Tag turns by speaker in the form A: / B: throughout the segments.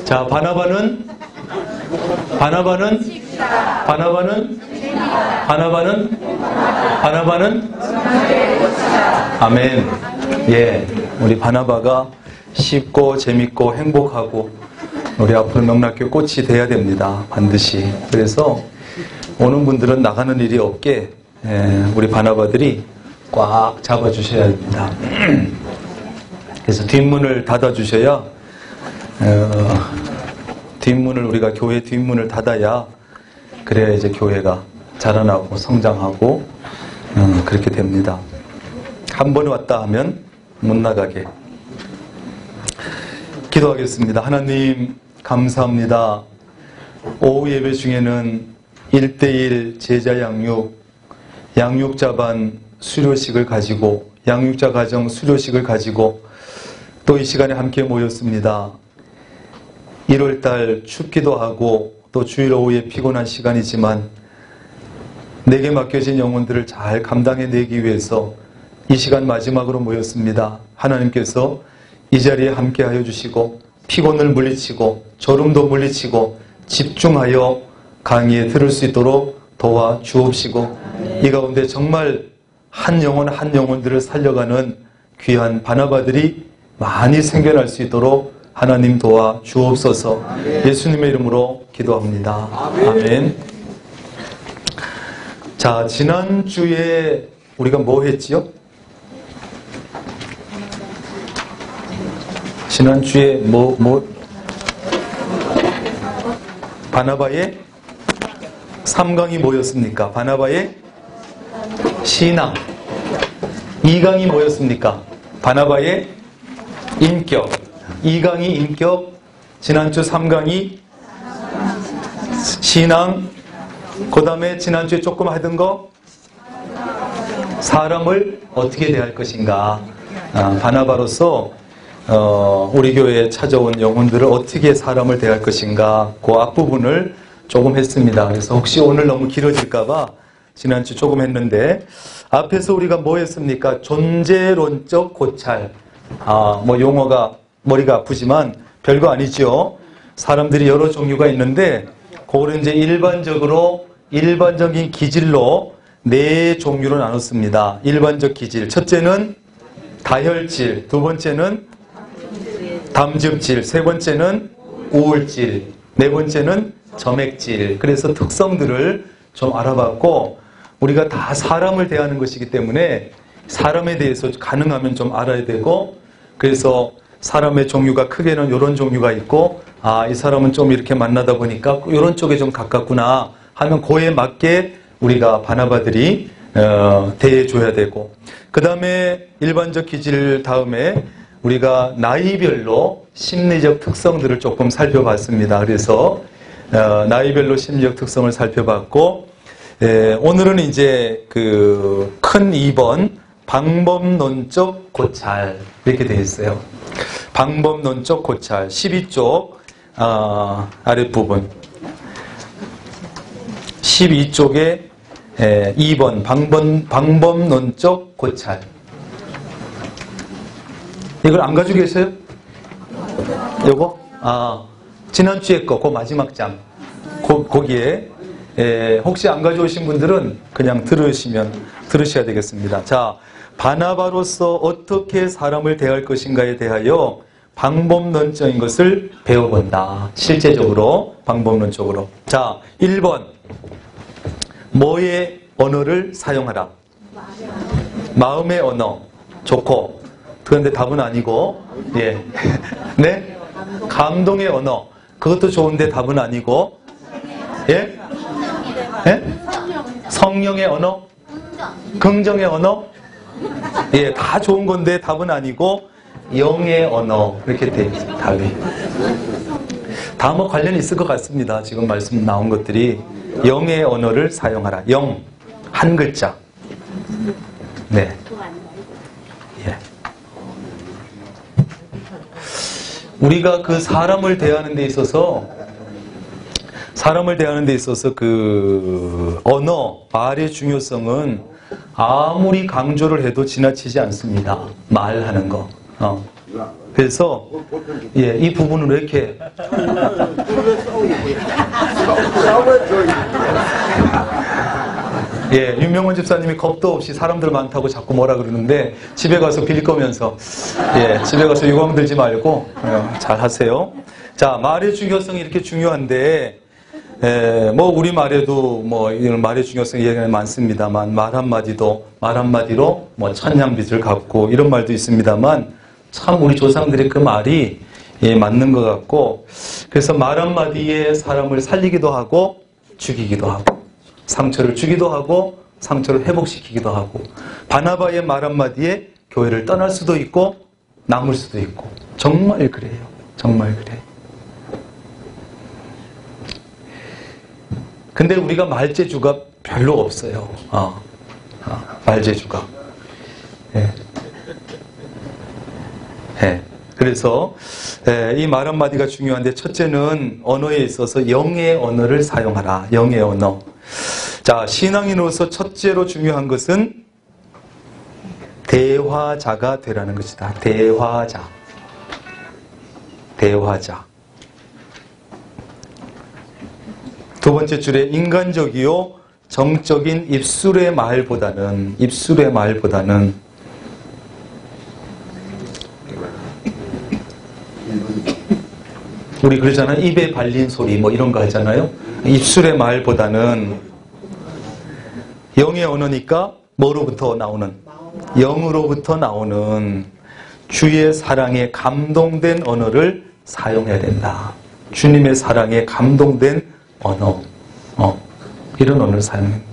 A: 자, 바나바는 아멘. 예, 우리 바나바가 쉽고 재밌고 행복하고 우리 앞으로 명락교회 꽃이 돼야 됩니다. 반드시. 그래서 오는 분들은 나가는 일이 없게 우리 바나바들이 꽉 잡아주셔야 됩니다. 그래서 뒷문을 닫아주셔야 뒷문을 우리가 교회 뒷문을 닫아야 그래야 이제 교회가 자라나고 성장하고 그렇게 됩니다. 한 번 왔다 하면 못 나가게. 기도하겠습니다. 하나님 감사합니다. 오후 예배 중에는 1:1 제자 양육자반 수료식을 가지고 양육자 가정 수료식을 가지고 또 이 시간에 함께 모였습니다. 1월달 춥기도 하고 또 주일 오후에 피곤한 시간이지만 내게 맡겨진 영혼들을 잘 감당해내기 위해서 이 시간 마지막으로 모였습니다. 하나님께서 이 자리에 함께하여 주시고 피곤을 물리치고 졸음도 물리치고 집중하여 강의에 들을 수 있도록 도와 주옵시고 이 가운데 정말 한 영혼들을 살려가는 귀한 바나바들이 많이 생겨날 수 있도록 하나님 도와 주옵소서. 예수님의 이름으로 기도합니다. 아멘. 자, 지난주에 우리가 뭐 했지요? 지난주에 바나바의 3강이 뭐였습니까? 바나바의 신앙. 2강이 뭐였습니까? 바나바의 인격. 2강이 인격, 지난주 3강이 신앙, 그 다음에 지난주에 조금 하던 거 사람을 어떻게 대할 것인가. 바나바로서 우리 교회에 찾아온 영혼들을 어떻게 사람을 대할 것인가, 그 앞부분을 조금 했습니다. 그래서 혹시 오늘 너무 길어질까봐 지난주 조금 했는데, 앞에서 우리가 뭐 했습니까? 존재론적 고찰. 뭐 용어가 머리가 아프지만 별거 아니죠. 사람들이 여러 종류가 있는데 그거를 이제 일반적인 기질로 4종류로 나눴습니다. 일반적 기질. 첫째는 다혈질, 두 번째는 담즙질, 세 번째는 우울질, 네 번째는 점액질. 그래서 특성들을 좀 알아봤고, 우리가 다 사람을 대하는 것이기 때문에 사람에 대해서 가능하면 좀 알아야 되고, 그래서 사람의 종류가 크게는 이런 종류가 있고, 이 사람은 좀 이렇게 만나다 보니까 이런 쪽에 좀 가깝구나 하면 그에 맞게 우리가 바나바들이 대해줘야 되고, 그 다음에 일반적 기질 다음에 우리가 나이별로 심리적 특성들을 조금 살펴봤습니다. 그래서 나이별로 심리적 특성을 살펴봤고, 오늘은 이제 그 큰 2번 방법론적 고찰 이렇게 되어 있어요. 방법론적 고찰 12쪽 아랫부분 12쪽에 2번 방법론적 고찰. 이걸 안 가지고 계세요? 요거? 지난주에 거, 그 마지막 장. 거기에 혹시 안 가져오신 분들은 그냥 들으셔야 되겠습니다. 자, 바나바로서 어떻게 사람을 대할 것인가에 대하여 방법론적인 것을 배워본다. 실제적으로, 방법론적으로. 자, 1번. 뭐의 언어를 사용하라? 마음의 언어. 좋고. 그런데 답은 아니고, 예. 네? 감동의 언어. 그것도 좋은데 답은 아니고, 예? 예? 성령의 언어? 긍정의 언어? 예, 다 좋은 건데 답은 아니고 영의 언어. 이렇게 돼 있어요, 답이. 다 뭐 관련이 있을 것 같습니다. 지금 말씀 나온 것들이. 영의 언어를 사용하라. 영, 한 글자. 네. 예. 우리가 그 사람을 대하는 데 있어서 그 언어, 말의 중요성은 아무리 강조를 해도 지나치지 않습니다. 말하는 거. 그래서 예, 이 부분은 왜 이렇게 예, 윤명원 집사님이 겁도 없이 사람들 많다고 자꾸 뭐라 그러는데 집에 가서 빌 거면서 예, 집에 가서 유광 들지 말고 잘 하세요. 자, 말의 중요성이 이렇게 중요한데 뭐 우리 말에도 뭐 이런 말의 중요성이 얘기가 많습니다만 말 한마디로 뭐 천냥빚을 갚고 이런 말도 있습니다만 참 우리 조상들의 그 말이 예, 맞는 것 같고 그래서 말 한마디에 사람을 살리기도 하고 죽이기도 하고 상처를 주기도 하고 상처를 회복시키기도 하고 바나바의 말 한마디에 교회를 떠날 수도 있고 남을 수도 있고 정말 그래요. 정말 그래요. 근데 우리가 말재주가 별로 없어요. 말재주가. 예. 예. 그래서 이 말 한마디가 중요한데 첫째는 언어에 있어서 영의 언어를 사용하라. 영의 언어. 자, 신앙인으로서 첫째로 중요한 것은 대화자가 되라는 것이다. 대화자. 두 번째 줄에 인간적이요 정적인 입술의 말보다는 우리 그러잖아요. 입에 발린 소리 뭐 이런 거 하잖아요. 입술의 말보다는 영의 언어니까 뭐로부터 나오는? 영으로부터 나오는 주의 사랑에 감동된 언어를 사용해야 된다. 주님의 사랑에 감동된 언어. 이런 언어를 사용합니다.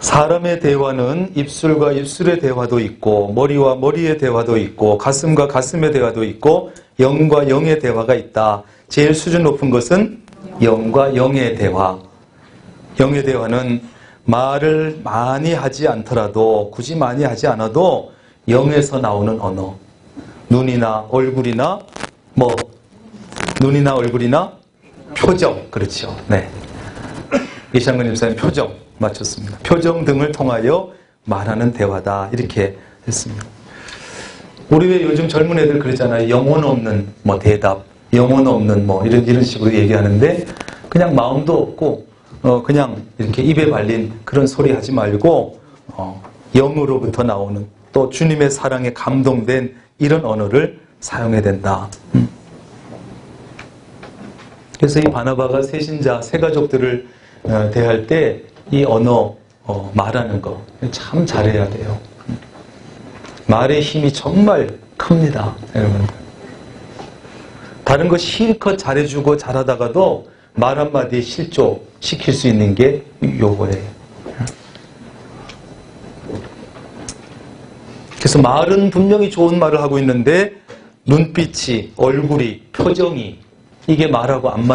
A: 사람의 대화는 입술과 입술의 대화도 있고 머리와 머리의 대화도 있고 가슴과 가슴의 대화도 있고 영과 영의 대화가 있다. 제일 수준 높은 것은 영과 영의 대화. 영의 대화는 말을 많이 하지 않더라도 굳이 많이 하지 않아도 영에서 나오는 언어. 눈이나 얼굴이나 표정. 그렇죠. 네. 이창근 집사님 표정 맞췄습니다. 표정 등을 통하여 말하는 대화다. 이렇게 했습니다. 우리 왜 요즘 젊은 애들 그러잖아요. 영혼 없는 대답, 영혼 없는 이런 식으로 얘기하는데 그냥 마음도 없고 그냥 이렇게 입에 발린 그런 소리 하지 말고 영으로부터 나오는 또 주님의 사랑에 감동된 이런 언어를 사용해야 된다. 그래서 이 바나바가 새신자, 새가족들을 대할 때 이 언어, 말하는 거 참 잘해야 돼요. 말의 힘이 정말 큽니다, 여러분. 다른 거 실컷 잘해주고 잘하다가도 말 한마디에 실족시킬 수 있는 게 요거예요. 그래서 말은 분명히 좋은 말을 하고 있는데 눈빛이, 얼굴이, 표정이 이게 말하고 안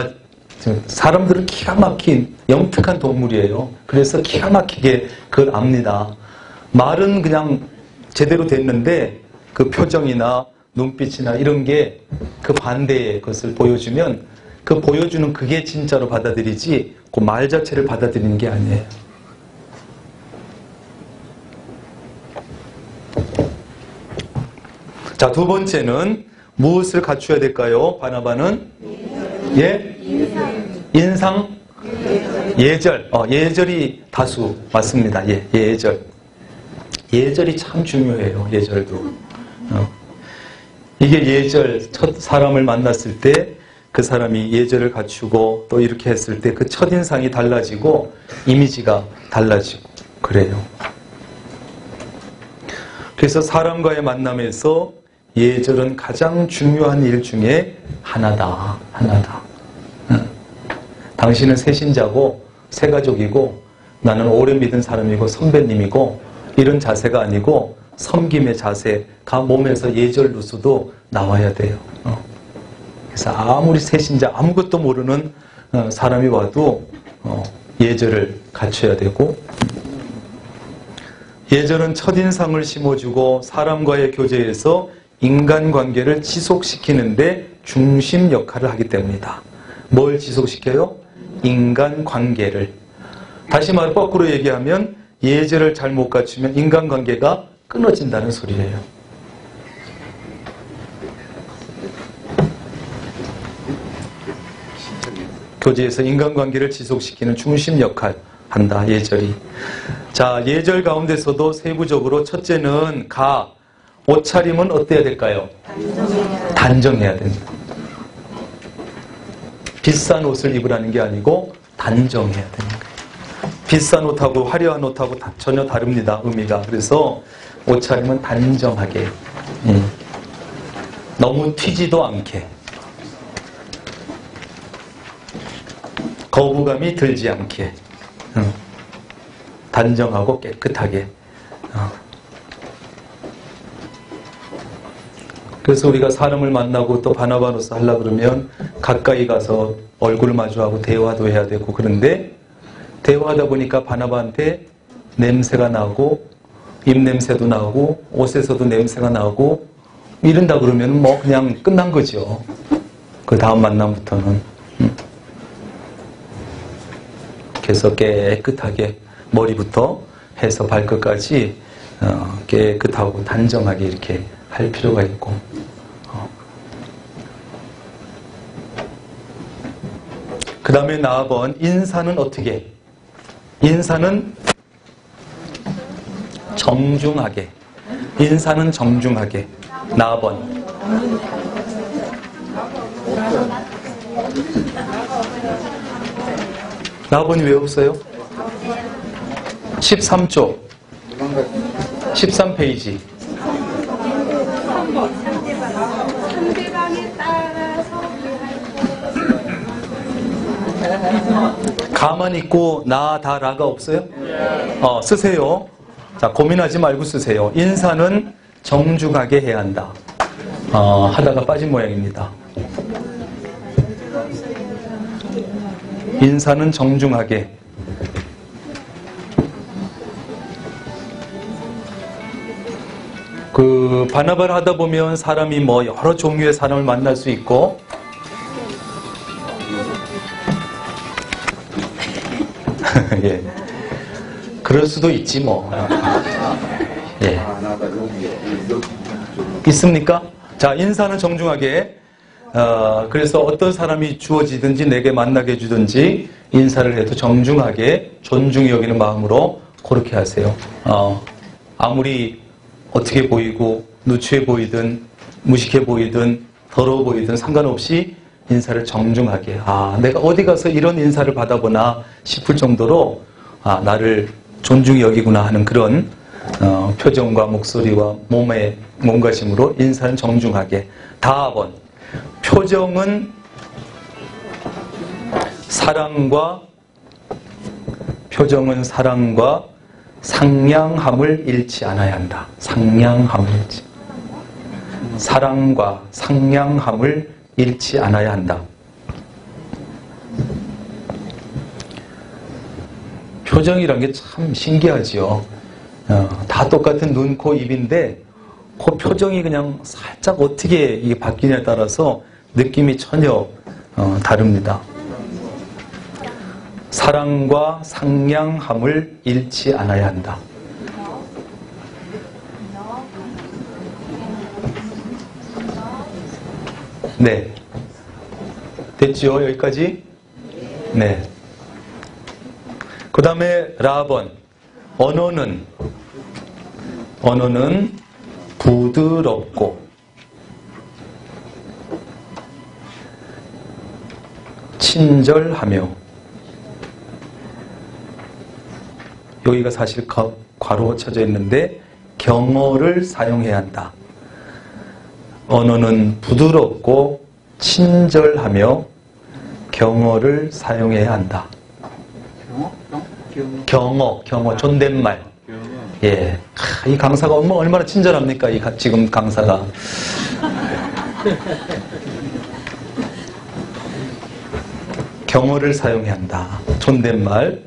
A: 사람들은 기가 막힌 영특한 동물이에요. 그래서 기가 막히게 그걸 압니다. 말은 그냥 제대로 됐는데 그 표정이나 눈빛이나 이런 게 그 반대의 것을 보여주면 그 보여주는 그게 진짜로 받아들이지 그 말 자체를 받아들이는 게 아니에요. 자, 두 번째는 무엇을 갖춰야 될까요? 바나바는 예? 인상? 예절. 예절이 다수 맞습니다. 예절. 예절이 참 중요해요. 예절도. 이게 예절, 첫 사람을 만났을 때 그 사람이 예절을 갖추고 또 이렇게 했을 때 그 첫인상이 달라지고 이미지가 달라지고 그래요. 그래서 사람과의 만남에서 예절은 가장 중요한 일 중에 하나다. 당신은 새신자고 새가족이고 나는 오래 믿은 사람이고 선배님이고 이런 자세가 아니고 섬김의 자세가 몸에서 예절 누수도 나와야 돼요. 그래서 아무리 새신자 아무것도 모르는 사람이 와도 예절을 갖춰야 되고 예절은 첫인상을 심어주고 사람과의 교제에서 인간관계를 지속시키는데 중심 역할을 하기 때문이다. 뭘 지속시켜요? 인간관계를. 다시 말해 거꾸로 얘기하면 예절을 잘못 갖추면 인간관계가 끊어진다는 소리예요. 교제에서 인간관계를 지속시키는 중심 역할 한다. 예절이. 자, 예절 가운데서도 세부적으로 첫째는 옷차림은 어때야 될까요? 단정해야 된다. 비싼 옷을 입으라는 게 아니고 단정해야 되는 거예요. 비싼 옷하고 화려한 옷하고 전혀 다릅니다. 의미가. 그래서 옷차림은 단정하게, 너무 튀지도 않게, 거부감이 들지 않게, 단정하고 깨끗하게. 그래서 우리가 사람을 만나고 또 바나바노스 하려고 그러면 가까이 가서 얼굴을 마주하고 대화도 해야 되고, 그런데 대화하다 보니까 바나바한테 냄새가 나고 입냄새도 나고 옷에서도 냄새가 나고 이런다 그러면 뭐 그냥 끝난 거죠. 그 다음 만남부터는. 그래서 깨끗하게 머리부터 해서 발끝까지 깨끗하고 단정하게 이렇게 할 필요가 있고, 그 다음에 나아번 인사는 어떻게? 인사는 정중하게. 인사는 정중하게. 나아번 나아번이 왜 없어요? 13쪽 13페이지. 가만히 있고 나다라가 없어요? 쓰세요. 자, 고민하지 말고 쓰세요. 인사는 정중하게 해야 한다. 하다가 빠진 모양입니다. 인사는 정중하게. 그 바나바를 하다 보면 사람이 뭐 여러 종류의 사람을 만날 수 있고, 예, 그럴 수도 있지 뭐. 예. 있습니까? 자, 인사는 정중하게. 그래서 어떤 사람이 주어지든지 내게 만나게 해주든지 인사를 해도 정중하게 존중히 여기는 마음으로 그렇게 하세요. 아무리 어떻게 보이고 누추해 보이든 무식해 보이든 더러워 보이든 상관없이 인사를 정중하게. 내가 어디 가서 이런 인사를 받아보나 싶을 정도로 나를 존중히 여기구나 하는 그런 표정과 목소리와 몸의 몸가짐으로 인사는 정중하게. 다번 표정은 사랑과 상냥함을 잃지 않아야 한다. 상냥함을 잃지. 사랑과 상냥함을 잃지 않아야 한다. 표정이란 게 참 신기하지요. 다 똑같은 눈, 코, 입인데 그 표정이 그냥 살짝 어떻게 이게 바뀌냐에 따라서 느낌이 전혀 다릅니다. 사랑과 상냥함을 잃지 않아야 한다. 네. 됐죠? 여기까지? 네. 그 다음에 라번. 언어는 부드럽고 친절하며. 여기가 사실 괄호 쳐져 있는데 경어를 사용해야 한다. 언어는 부드럽고 친절하며 경어를 사용해야 한다. 경어, 존댓말. 예, 이 강사가 얼마나 친절합니까? 지금 강사가. 경어를 사용해야 한다. 존댓말.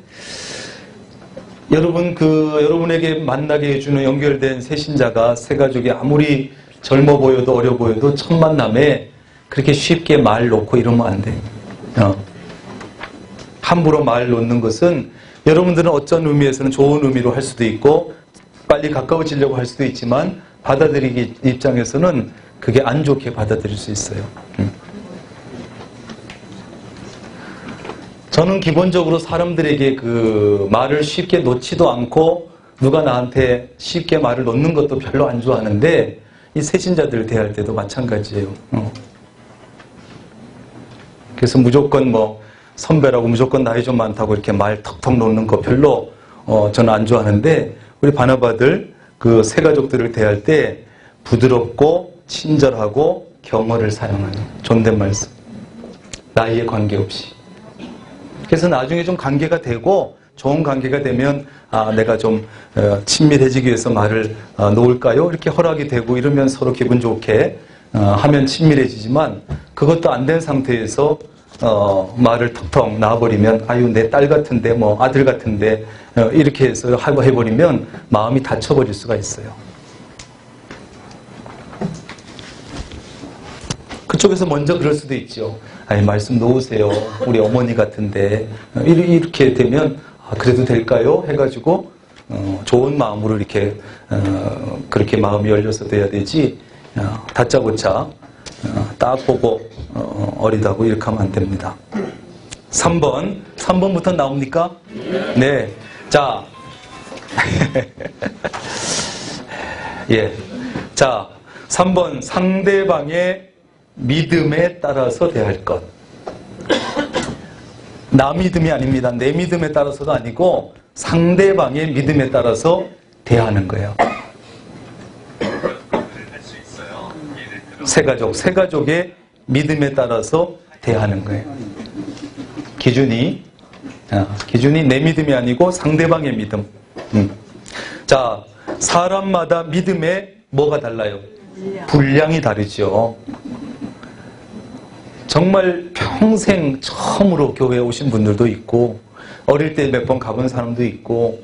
A: 여러분에게 만나게 해주는 연결된 새신자가 새 가족이 아무리 젊어 보여도 어려 보여도 첫 만남에 그렇게 쉽게 말 놓고 이러면 안 돼. 함부로 말 놓는 것은 여러분들은 어떤 의미에서는 좋은 의미로 할 수도 있고 빨리 가까워지려고 할 수도 있지만 받아들이기 입장에서는 그게 안 좋게 받아들일 수 있어요. 저는 기본적으로 사람들에게 그 말을 쉽게 놓지도 않고 누가 나한테 쉽게 말을 놓는 것도 별로 안 좋아하는데 이 새신자들 대할 때도 마찬가지예요. 그래서 무조건 뭐 선배라고 무조건 나이 좀 많다고 이렇게 말 턱턱 놓는 거 별로 저는 안 좋아하는데 우리 바나바들 그 새 가족들을 대할 때 부드럽고 친절하고 경어를 사용하는 존댓말 씀. 나이에 관계없이. 그래서 나중에 좀 관계가 되고 좋은 관계가 되면 내가 좀 친밀해지기 위해서 말을 놓을까요? 이렇게 허락이 되고 이러면 서로 기분 좋게 하면 친밀해지지만 그것도 안 된 상태에서 말을 턱턱 놔버리면 아유 내 딸 같은데 뭐 아들 같은데 이렇게 해서 해버리면 마음이 다쳐버릴 수가 있어요. 그쪽에서 먼저 그럴 수도 있죠. 아니 말씀 놓으세요. 우리 어머니 같은데 이렇게 되면 그래도 될까요? 해가지고 좋은 마음으로 이렇게 그렇게 마음이 열려서 돼야 되지 다짜고짜 딱 보고 어리다고 이렇게 하면 안 됩니다. 3번부터 나옵니까? 네. 자, 예. 자, 3번 상대방의 믿음에 따라서 대할 것. 나 믿음이 아닙니다. 내 믿음에 따라서도 아니고 상대방의 믿음에 따라서 대하는 거예요. 새 가족의 믿음에 따라서 대하는 거예요. 기준이 내 믿음이 아니고 상대방의 믿음. 자, 사람마다 믿음에 뭐가 달라요? 분량이 다르죠. 정말 평생 처음으로 교회에 오신 분들도 있고 어릴 때 몇 번 가본 사람도 있고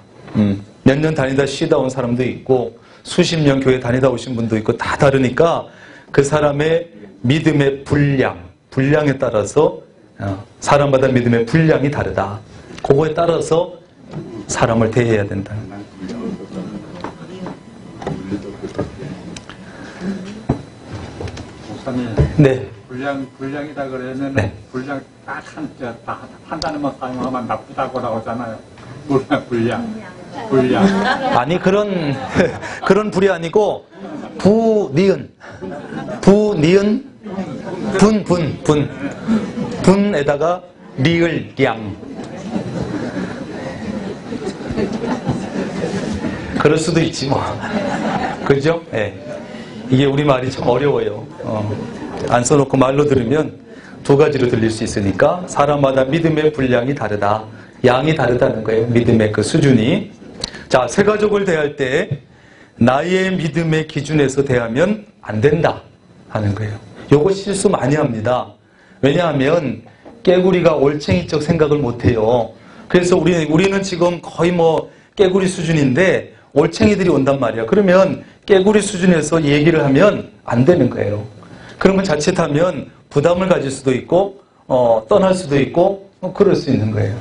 A: 몇 년 다니다 쉬다 온 사람도 있고 수십 년 교회 다니다 오신 분도 있고 다 다르니까 그 사람의 믿음의 분량에 따라서 사람마다 믿음의 분량이 다르다. 그거에 따라서 사람을 대해야 된다.
B: 목사님,
A: 네.
B: 분량이다 그러면
A: 네.
B: 분량 딱 한 단어만 사용하면 나쁘다고 나오잖아요. 분량.
A: 아니 그런 불이 아니고 분에다가 리을 양. 그럴 수도 있지 뭐. 그죠? 예. 이게 우리말이 참 어려워요. 안 써놓고 말로 들으면 두 가지로 들릴 수 있으니까 사람마다 믿음의 분량이 다르다. 양이 다르다는 거예요. 믿음의 그 수준이. 자, 새 가족을 대할 때 나의 믿음의 기준에서 대하면 안 된다 하는 거예요. 요거 실수 많이 합니다. 왜냐하면 깨구리가 올챙이적 생각을 못해요. 그래서 우리는 지금 거의 뭐 깨구리 수준인데 올챙이들이 온단 말이야. 그러면 깨구리 수준에서 얘기를 하면 안 되는 거예요. 그러면 자칫하면 부담을 가질 수도 있고 떠날 수도 있고 그럴 수 있는 거예요.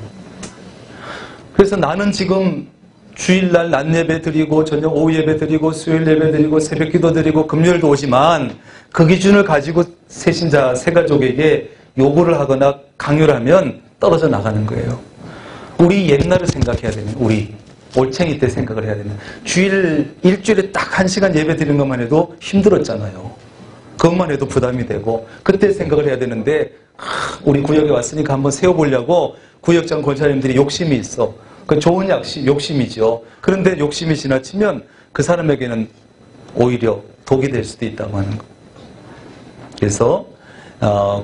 A: 그래서 나는 지금 주일날 낮 예배 드리고 저녁 오후 예배 드리고 수요일 예배 드리고 새벽 기도 드리고 금요일도 오지만 그 기준을 가지고 새신자 새가족에게 요구를 하거나 강요를 하면 떨어져 나가는 거예요. 우리 옛날을 생각해야 되는 우리 올챙이 때 생각을 해야 되는 일주일에 딱 1시간 예배 드리는 것만 해도 힘들었잖아요. 그것만 해도 부담이 되고 그때 생각을 해야 되는데 우리 구역에 왔으니까 한번 세워보려고 구역장 권사님들이 욕심이 있어. 그 좋은 욕심이죠. 그런데 욕심이 지나치면 그 사람에게는 오히려 독이 될 수도 있다고 하는 거. 그래서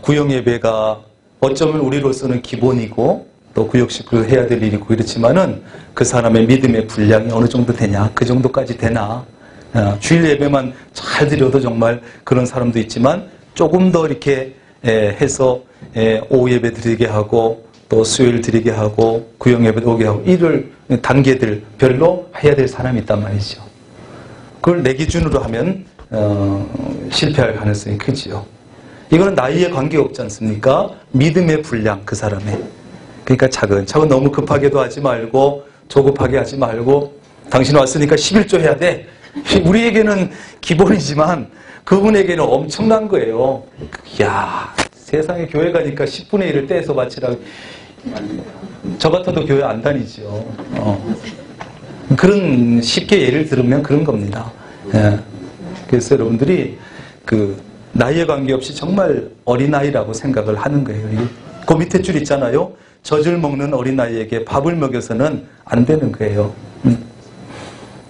A: 구역 예배가 어쩌면 우리로서는 기본이고 또 구역 식구를 해야 될 일이고 그렇지만은 그 사람의 믿음의 분량이 어느 정도 되냐, 그 정도까지 되나. 주일 예배만 잘 드려도 정말 그런 사람도 있지만 조금 더 이렇게 해서 오후 예배 드리게 하고 또 수요일 드리게 하고 구역 예배 오게 하고 이럴 단계들 별로 해야 될 사람이 있단 말이죠. 그걸 내 기준으로 하면 실패할 가능성이 크지요. 이거는 나이에 관계없지 않습니까? 믿음의 분량, 그 사람의. 그러니까 차근차근 너무 급하게도 하지 말고 조급하게 하지 말고 당신 왔으니까 11조 해야 돼. 우리에게는 기본이지만 그분에게는 엄청난 거예요. 야, 세상에 교회 가니까 10분의 1을 떼서 바치라고. 저 같아도 교회 안 다니죠. 그런 쉽게 예를 들으면 그런 겁니다. 예. 그래서 여러분들이 그 나이에 관계없이 정말 어린아이라고 생각을 하는 거예요. 그 밑에 줄 있잖아요. 젖을 먹는 어린아이에게 밥을 먹여서는 안 되는 거예요.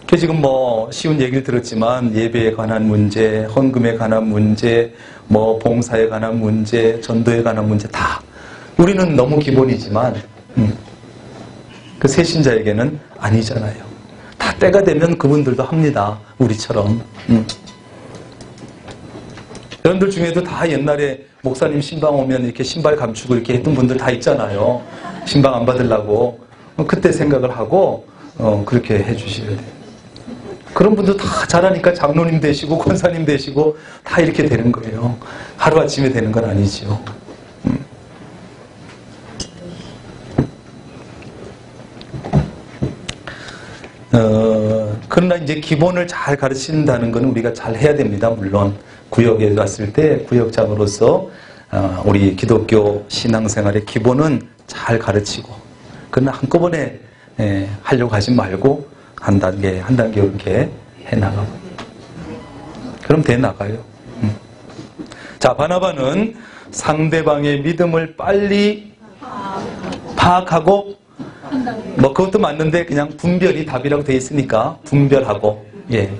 A: 그 지금 뭐 쉬운 얘기를 들었지만 예배에 관한 문제, 헌금에 관한 문제, 뭐 봉사에 관한 문제, 전도에 관한 문제 다 우리는 너무 기본이지만 그 새신자에게는 아니잖아요. 다 때가 되면 그분들도 합니다. 우리처럼. 여러분들 중에도 다 옛날에 목사님 신방 오면 이렇게 신발 감추고 이렇게 했던 분들 다 있잖아요. 신방 안 받으려고. 그때 생각을 하고 그렇게 해주셔야 돼요. 그런 분도 다 잘하니까 장로님 되시고 권사님 되시고 다 이렇게 되는 거예요. 하루아침에 되는 건 아니지요. 그러나 이제 기본을 잘 가르친다는 건 우리가 잘 해야 됩니다. 물론 구역에 갔을 때 구역장으로서 우리 기독교 신앙생활의 기본은 잘 가르치고, 그러나 한꺼번에 하려고 하지 말고 한 단계 한 단계 이렇게 해나가고, 그럼 돼 나가요. 자, 바나바는 상대방의 믿음을 빨리 파악하고, 뭐 그것도 맞는데 그냥 분별이 답이라고 돼 있으니까 분별하고, 예,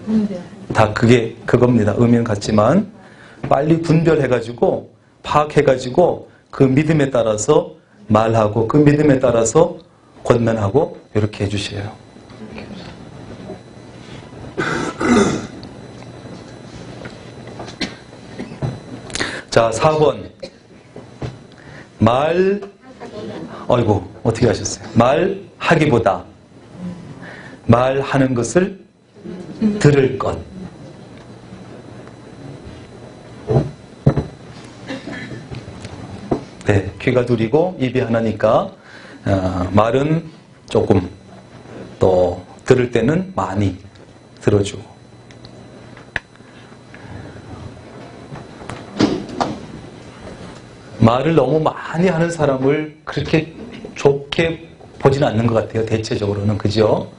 A: 다 그게 그겁니다. 의미는 같지만 빨리 분별해가지고 파악해가지고 그 믿음에 따라서 말하고 그 믿음에 따라서 권면하고 이렇게 해주셔요. 자, 4번 어이구 어떻게 하셨어요? 말하기보다 말하는 것을 들을 것. 네, 귀가 둘이고 입이 하나니까 말은 조금, 또 들을 때는 많이 들어주고. 말을 너무 많이 하는 사람을 그렇게 좋게 보지는 않는 것 같아요. 대체적으로는. 그죠?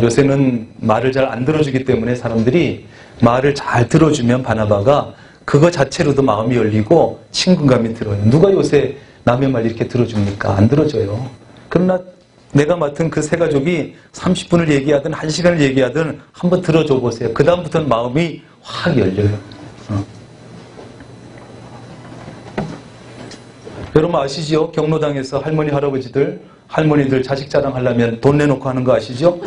A: 요새는 말을 잘 안 들어주기 때문에 사람들이 말을 잘 들어주면 바나바가 그거 자체로도 마음이 열리고 친근감이 들어요. 누가 요새 남의 말 이렇게 들어줍니까? 안 들어줘요. 그러나 내가 맡은 그 세 가족이 30분을 얘기하든 1시간을 얘기하든 한번 들어줘 보세요. 그 다음부터는 마음이 확 열려요. 여러분 아시죠? 경로당에서 할머니 할머니들 자식 자랑하려면 돈 내놓고 하는 거 아시죠?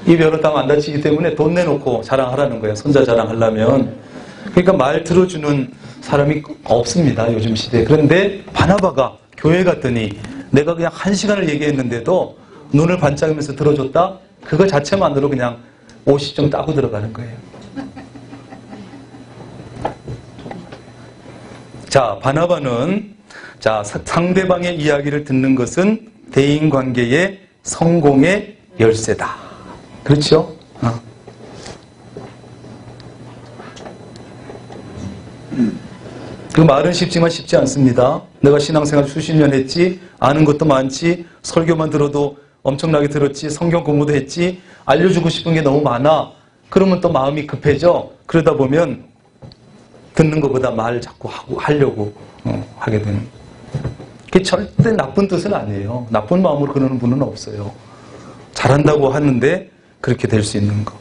A: 입 여러 안 다치기 때문에 돈 내놓고 자랑하라는 거예요. 손자 자랑하려면. 그러니까 말 들어주는 사람이 없습니다. 요즘 시대에. 그런데 바나바가 교회 갔더니 내가 그냥 1시간을 얘기했는데도 눈을 반짝이면서 들어줬다? 그거 자체만으로 그냥 50점 따고 들어가는 거예요. 자, 바나바는 상대방의 이야기를 듣는 것은 대인관계의 성공의 열쇠다. 그렇죠? 그 말은 쉽지만 쉽지 않습니다. 내가 신앙생활 수십 년 했지, 아는 것도 많지, 설교만 들어도 엄청나게 들었지, 성경 공부도 했지, 알려주고 싶은 게 너무 많아. 그러면 또 마음이 급해져. 그러다 보면 듣는 것보다 말 자꾸 하려고 하게 되는. 그게 절대 나쁜 뜻은 아니에요. 나쁜 마음으로 그러는 분은 없어요. 잘한다고 하는데 그렇게 될 수 있는 거.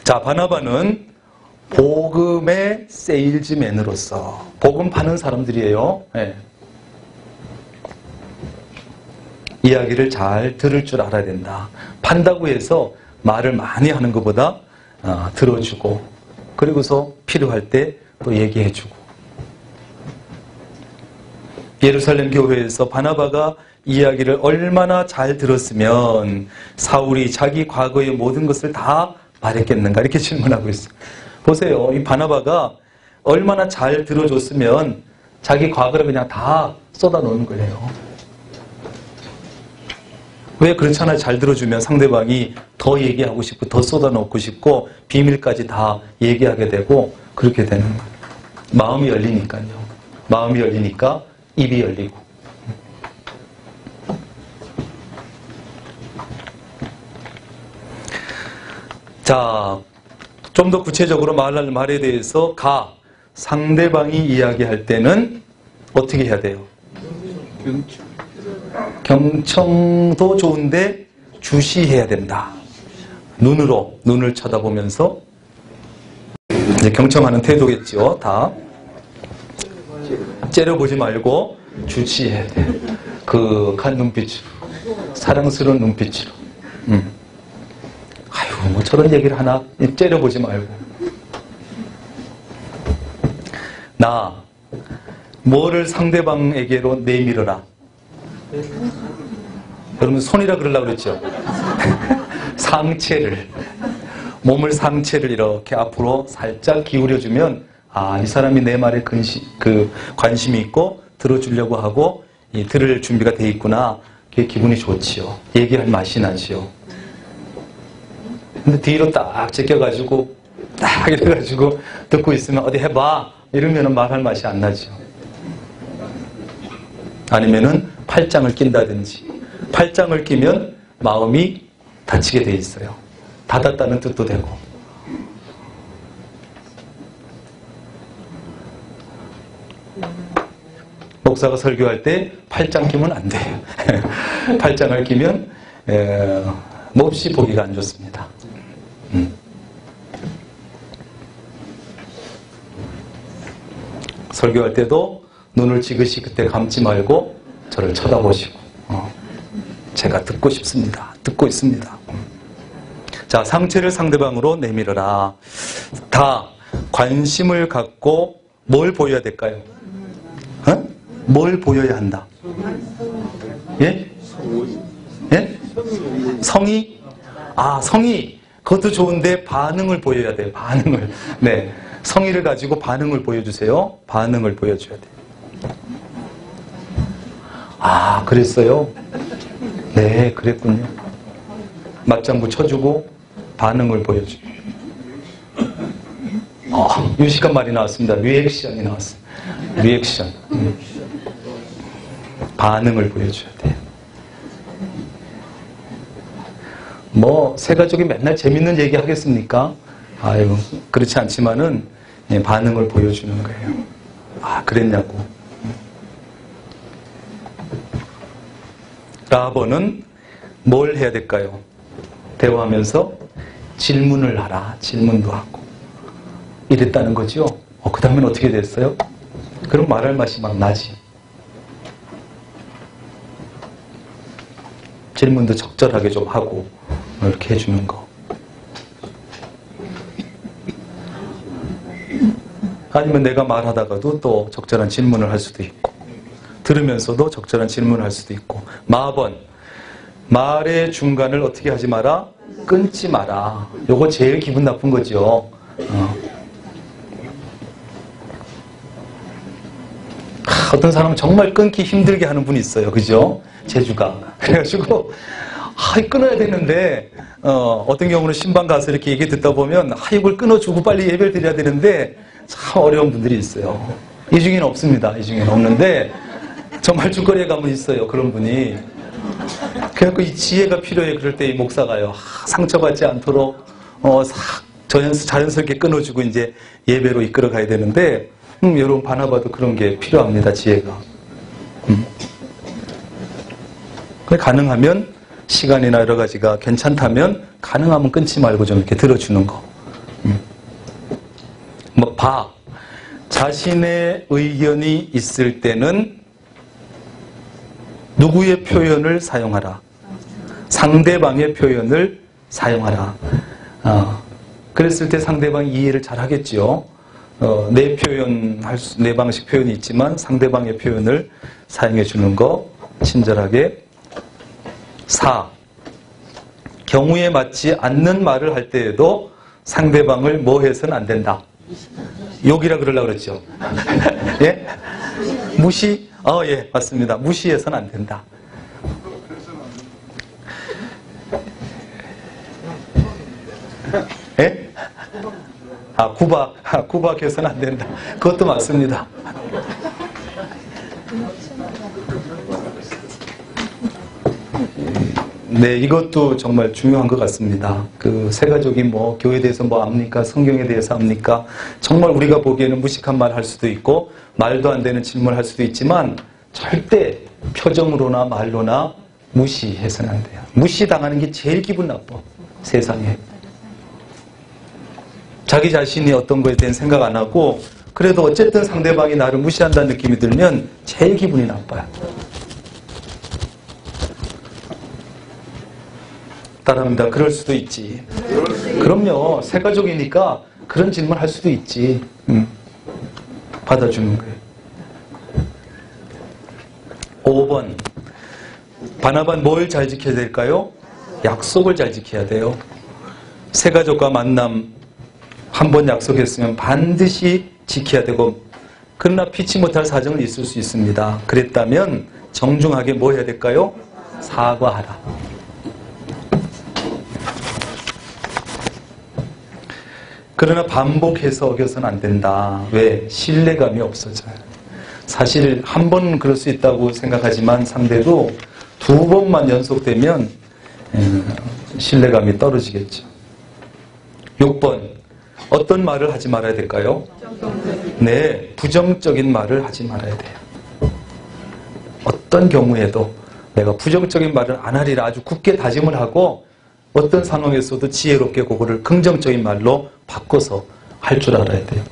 A: 자, 바나바는 복음의 세일즈맨으로서, 복음 파는 사람들이에요. 네. 이야기를 잘 들을 줄 알아야 된다. 판다고 해서 말을 많이 하는 것보다 들어주고, 그리고서 필요할 때 또 얘기해주고. 예루살렘 교회에서 바나바가 이야기를 얼마나 잘 들었으면 사울이 자기 과거의 모든 것을 다 말했겠는가, 이렇게 질문하고 있어요. 보세요. 이 바나바가 얼마나 잘 들어줬으면 자기 과거를 그냥 다 쏟아놓는 거예요. 왜 그렇잖아요. 잘 들어주면 상대방이 더 얘기하고 싶고 더 쏟아놓고 싶고 비밀까지 다 얘기하게 되고 그렇게 되는 거예요. 마음이 열리니까요. 마음이 열리니까 입이 열리고. 자, 좀 더 구체적으로 말할 말에 대해서 상대방이 이야기할 때는 어떻게 해야 돼요? 경청도 좋은데 주시해야 된다. 눈을 쳐다보면서 이제 경청하는 태도겠죠. 다 째려보지 말고 주시해야 돼. 그한 눈빛으로, 사랑스러운 눈빛으로. 아유, 뭐 저런 얘기를 하나 째려보지 말고. 뭐를 상대방에게로 내밀어라. 여러분 손이라 그러려고 그랬죠? 몸을 상체를 이렇게 앞으로 살짝 기울여주면 이 사람이 내 말에 관심이 있고 들어주려고 하고 들을 준비가 돼 있구나. 그게 기분이 좋지요. 얘기할 맛이 나지요. 근데 뒤로 딱 제껴가지고 딱 이래가지고 듣고 있으면 어디 해봐 이러면 말할 맛이 안 나죠. 아니면은 팔짱을 낀다든지. 팔짱을 끼면 마음이 다치게 돼 있어요. 닫았다는 뜻도 되고. 목사가 설교할 때 팔짱 끼면 안 돼요. 팔짱을 끼면 몹시 보기가 안 좋습니다. 설교할 때도 눈을 지그시 그때 감지 말고 저를 쳐다보시고 제가 듣고 싶습니다. 듣고 있습니다. 자, 상체를 상대방으로 내밀어라. 관심을 갖고 뭘 보여야 될까요? 뭘 보여야 한다? 예? 예? 성의? 성의. 그것도 좋은데 반응을 보여야 돼요. 반응을. 네. 성의를 가지고 반응을 보여주세요. 반응을 보여줘야 돼요. 그랬어요? 네, 그랬군요. 맞장구 쳐주고 반응을 보여주고. 유식한 말이 나왔습니다. 리액션이 나왔어요. 리액션. 반응을 보여줘야 돼요. 새 가족이 맨날 재밌는 얘기 하겠습니까? 그렇지 않지만은 반응을 보여주는 거예요. 그랬냐고. 라번은 뭘 해야 될까요? 대화하면서 질문을 하라. 질문도 하고. 이랬다는 거죠. 그 다음엔 어떻게 됐어요? 그럼 말할 맛이 막 나지. 질문도 적절하게 좀 하고 이렇게 해주는 거. 아니면 내가 말하다가도 또 적절한 질문을 할 수도 있고 들으면서도 적절한 질문을 할 수도 있고. 마번, 말의 중간을 어떻게 하지 마라? 끊지 마라. 요거 제일 기분 나쁜 거죠. 어떤 사람은 정말 끊기 힘들게 하는 분이 있어요. 그죠? 재주가. 그래가지고 끊어야 되는데 어떤 경우는 신방 가서 이렇게 얘기 듣다 보면 이걸 끊어주고 빨리 예배를 드려야 되는데 참 어려운 분들이 있어요. 이 중에는 없습니다. 이 중에는 없는데 정말 죽거리에 가면 있어요. 그런 분이. 그래갖고 이 지혜가 필요해. 그럴 때 이 목사가요. 상처받지 않도록 자연스럽게 끊어주고 이제 예배로 이끌어 가야 되는데 여러분 바나바도 그런 게 필요합니다. 지혜가. 가능하면 시간이나 여러 가지가 괜찮다면 가능하면 끊지 말고 좀 이렇게 들어주는 거. 자신의 의견이 있을 때는 누구의 표현을 사용하라? 상대방의 표현을 사용하라. 그랬을 때 상대방이 이해를 잘 하겠죠. 내 방식 표현이 있지만 상대방의 표현을 사용해 주는 거 친절하게. 4. 경우에 맞지 않는 말을 할 때에도 상대방을 뭐 해서는 안 된다. 욕이라 그러려고 그랬죠. 예? 무시? 예, 맞습니다. 무시해서는 안 된다. 예? 구박해서는 안 된다. 그것도 맞습니다. 네, 이것도 정말 중요한 것 같습니다. 그 세 가족이 뭐 교회에 대해서 뭐 압니까? 성경에 대해서 압니까? 정말 우리가 보기에는 무식한 말 할 수도 있고 말도 안 되는 질문을 할 수도 있지만 절대 표정으로나 말로나 무시해서는 안 돼요. 무시당하는 게 제일 기분 나빠, 세상에. 자기 자신이 어떤 거에 대한 생각 안 하고 그래도 어쨌든 상대방이 나를 무시한다는 느낌이 들면 제일 기분이 나빠요. 따라합니다. 그럴 수도 있지. 그럼요. 세 가족이니까 그런 질문 할 수도 있지. 받아주는 거예요. 5번. 바나바는 뭘 잘 지켜야 될까요? 약속을 잘 지켜야 돼요. 세 가족과 만남 한 번 약속했으면 반드시 지켜야 되고, 그러나 피치 못할 사정은 있을 수 있습니다. 그랬다면 정중하게 뭐 해야 될까요? 사과하라. 그러나 반복해서 어겨서는 안 된다. 왜? 신뢰감이 없어져요. 사실 한 번 그럴 수 있다고 생각하지만 상대도 두 번만 연속되면 신뢰감이 떨어지겠죠. 6번. 어떤 말을 하지 말아야 될까요? 네, 부정적인 말을 하지 말아야 돼요. 어떤 경우에도 내가 부정적인 말을 안 하리라 아주 굳게 다짐을 하고 어떤 상황에서도 지혜롭게 그거를 긍정적인 말로 바꿔서 할 줄 알아야 돼요.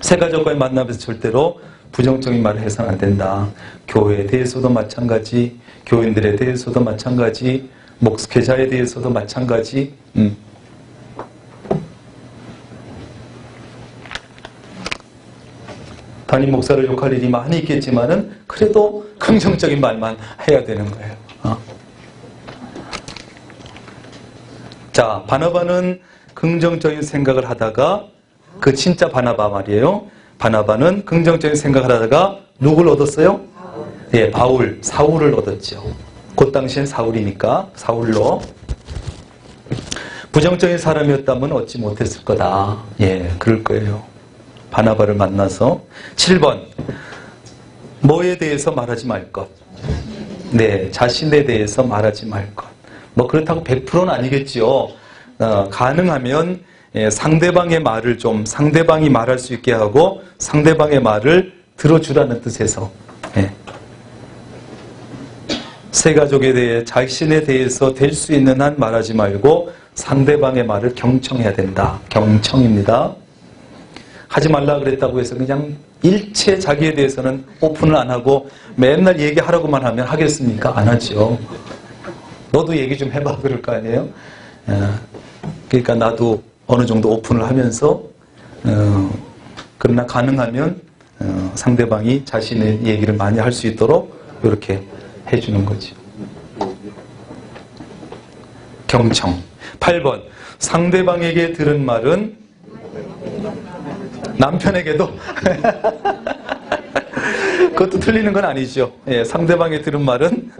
A: 세 가족과의 만남에서 절대로 부정적인 말을 해서는 안 된다. 교회에 대해서도 마찬가지, 교인들에 대해서도 마찬가지, 목회자에 대해서도 마찬가지. 담임 목사를 욕할 일이 많이 있겠지만은 그래도 긍정적인 말만 해야 되는 거예요. 자, 바나바는 긍정적인 생각을 하다가 그 진짜 바나바 말이에요. 바나바는 긍정적인 생각을 하다가 누굴 얻었어요? 예, 사울을 얻었죠. 그 당시엔 사울이니까 사울로. 부정적인 사람이었다면 얻지 못했을 거다. 예, 그럴 거예요. 바나바를 만나서. 7번. 뭐에 대해서 말하지 말 것. 네, 자신에 대해서 말하지 말 것. 뭐 그렇다고 100%는 아니겠지요. 가능하면 상대방의 말을 좀 상대방이 말할 수 있게 하고 상대방의 말을 들어주라는 뜻에서 세 가족에 대해 자신에 대해서 될 수 있는 한 말하지 말고 상대방의 말을 경청해야 된다. 경청입니다. 하지 말라 그랬다고 해서 그냥 일체 자기에 대해서는 오픈을 안 하고 맨날 얘기하라고만 하면 하겠습니까? 안 하죠. 너도 얘기 좀 해봐 그럴 거 아니에요? 그러니까 나도 어느 정도 오픈을 하면서 그러나 가능하면 상대방이 자신의 얘기를 많이 할 수 있도록 이렇게 해주는 거죠. 경청. 8번. 상대방에게 들은 말은 남편에게도 그것도 틀리는 건 아니죠. 예, 상대방이 들은 말은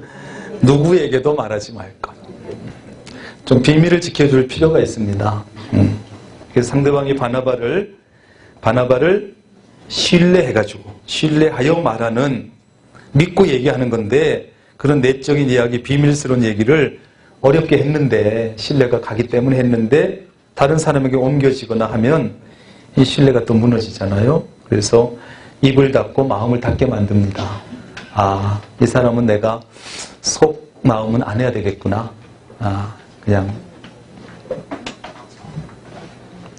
A: 누구에게도 말하지 말 것. 좀 비밀을 지켜줄 필요가 있습니다. 그래서 상대방이 바나바를 신뢰하여 말하는, 믿고 얘기하는 건데 그런 내적인 이야기, 비밀스러운 얘기를 어렵게 했는데 신뢰가 가기 때문에 했는데 다른 사람에게 옮겨지거나 하면 이 신뢰가 또 무너지잖아요. 그래서 입을 닫고 마음을 닫게 만듭니다. 아, 이 사람은 내가 속 마음은 안 해야 되겠구나. 그냥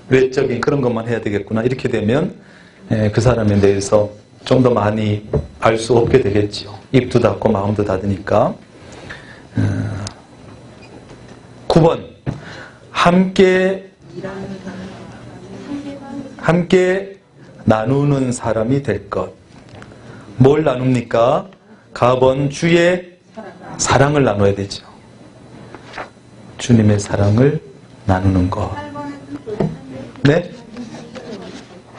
A: 외적인 그런 것만 해야 되겠구나. 이렇게 되면 그 사람에 대해서 좀 더 많이 알 수 없게 되겠죠. 입도 닫고 마음도 닫으니까. 9번. 함께 나누는 사람이 될 것. 뭘 나눕니까? 가번 주의 사랑을 나눠야 되죠. 주님의 사랑을 나누는 것. 네?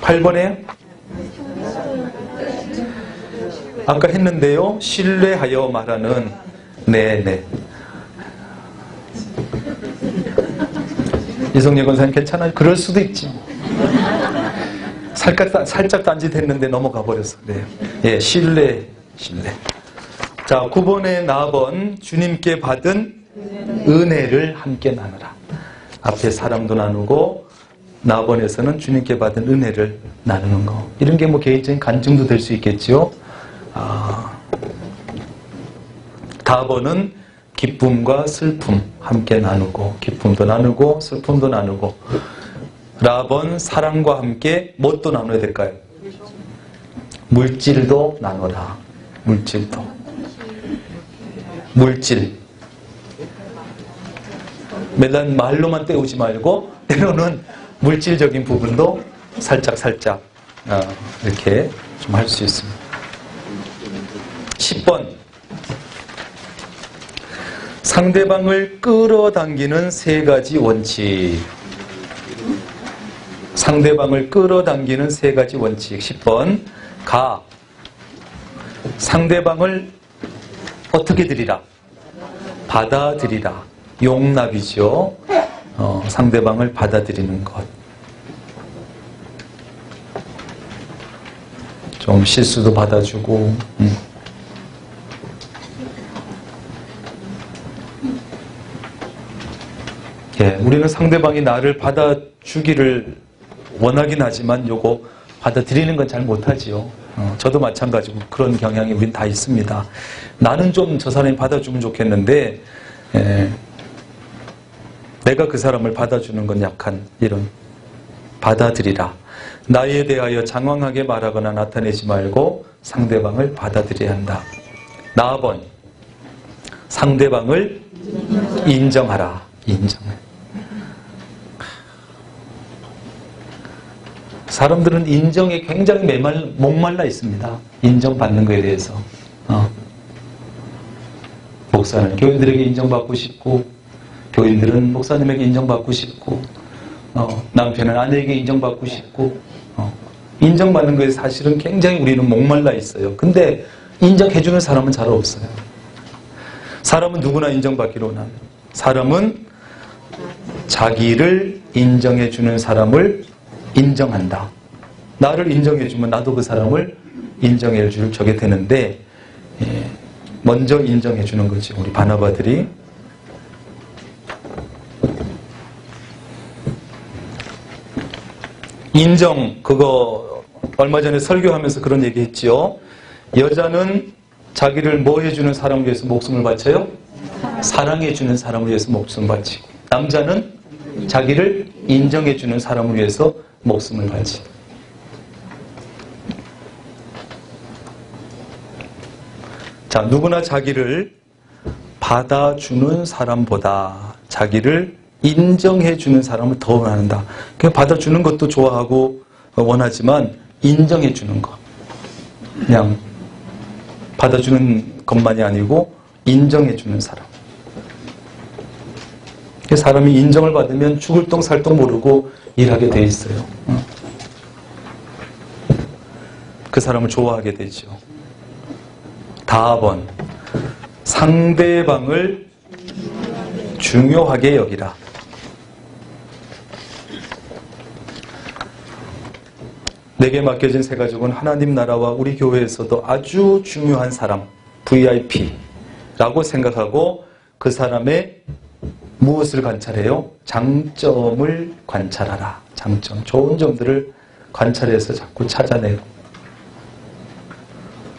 A: 8번에요? 아까 했는데요. 신뢰하여 말하는. 네네. 이성재 권사님 괜찮아요? 그럴 수도 있지. 살짝 딴짓했는데 넘어가 버렸어. 그래요. 예, 신뢰. 자, 9번에 나번 주님께 받은 은혜를 함께 나누라. 앞에 사랑도 나누고 나번에서는 주님께 받은 은혜를 나누는 거. 이런 게 뭐 개인적인 간증도 될 수 있겠죠. 다번은 기쁨과 슬픔 함께 나누고, 기쁨도 나누고 슬픔도 나누고, 라번 사랑과 함께 뭣도 나눠야 될까요? 물질도 나눠라. 물질도. 물질. 매달 말로만 때우지 말고 때로는 물질적인 부분도 살짝 이렇게 좀 할 수 있습니다. 10번. 상대방을 끌어당기는 세 가지 원칙. 상대방을 끌어당기는 세 가지 원칙. 10번. 가. 상대방을 어떻게 드리라? 받아들이라. 용납이죠. 상대방을 받아들이는 것. 좀 실수도 받아주고. 예, 우리는 상대방이 나를 받아주기를 원하긴 하지만 요거 받아들이는 건 잘 못하지요. 저도 마찬가지고 그런 경향이 우린 다 있습니다. 나는 좀 저 사람이 받아주면 좋겠는데 내가 그 사람을 받아주는 건 약한 이런. 받아들이라. 나에 대하여 장황하게 말하거나 나타내지 말고 상대방을 받아들여야 한다. 나번. 상대방을 인정하라. 인정해. 사람들은 인정에 굉장히 목말라 있습니다. 인정받는 것에 대해서. 목사는 교인들에게 인정받고 싶고, 교인들은 목사님에게 인정받고 싶고, 남편은 아내에게 인정받고 싶고, 인정받는 것에 사실은 굉장히 우리는 목말라 있어요. 근데 인정해주는 사람은 잘 없어요. 사람은 누구나 인정받기로 원합니다. 사람은 자기를 인정해주는 사람을 인정한다. 나를 인정해주면 나도 그 사람을 인정해줄 적이 되는데, 먼저 인정해주는 거지, 우리 바나바들이. 인정, 그거 얼마 전에 설교하면서 그런 얘기 했지요. 여자는 자기를 뭐 해주는 사람을 위해서 목숨을 바쳐요? 사랑해주는 사람을 위해서 목숨을 바치고, 남자는 자기를 인정해주는 사람을 위해서 목숨을 바치고. 자, 누구나 자기를 받아주는 사람보다 자기를 인정해주는 사람을 더 원한다. 그냥 받아주는 것도 좋아하고 원하지만 인정해주는 것. 그냥 받아주는 것만이 아니고 인정해주는 사람. 사람이 인정을 받으면 죽을 똥 살 똥 모르고 일하게 돼 있어요. 그 사람을 좋아하게 되죠. 다번. 상대방을 중요하게 여기라. 내게 맡겨진 새 가족은 하나님 나라와 우리 교회에서도 아주 중요한 사람, VIP라고 생각하고 그 사람의 무엇을 관찰해요? 장점을 관찰하라. 장점, 좋은 점들을 관찰해서 자꾸 찾아내고.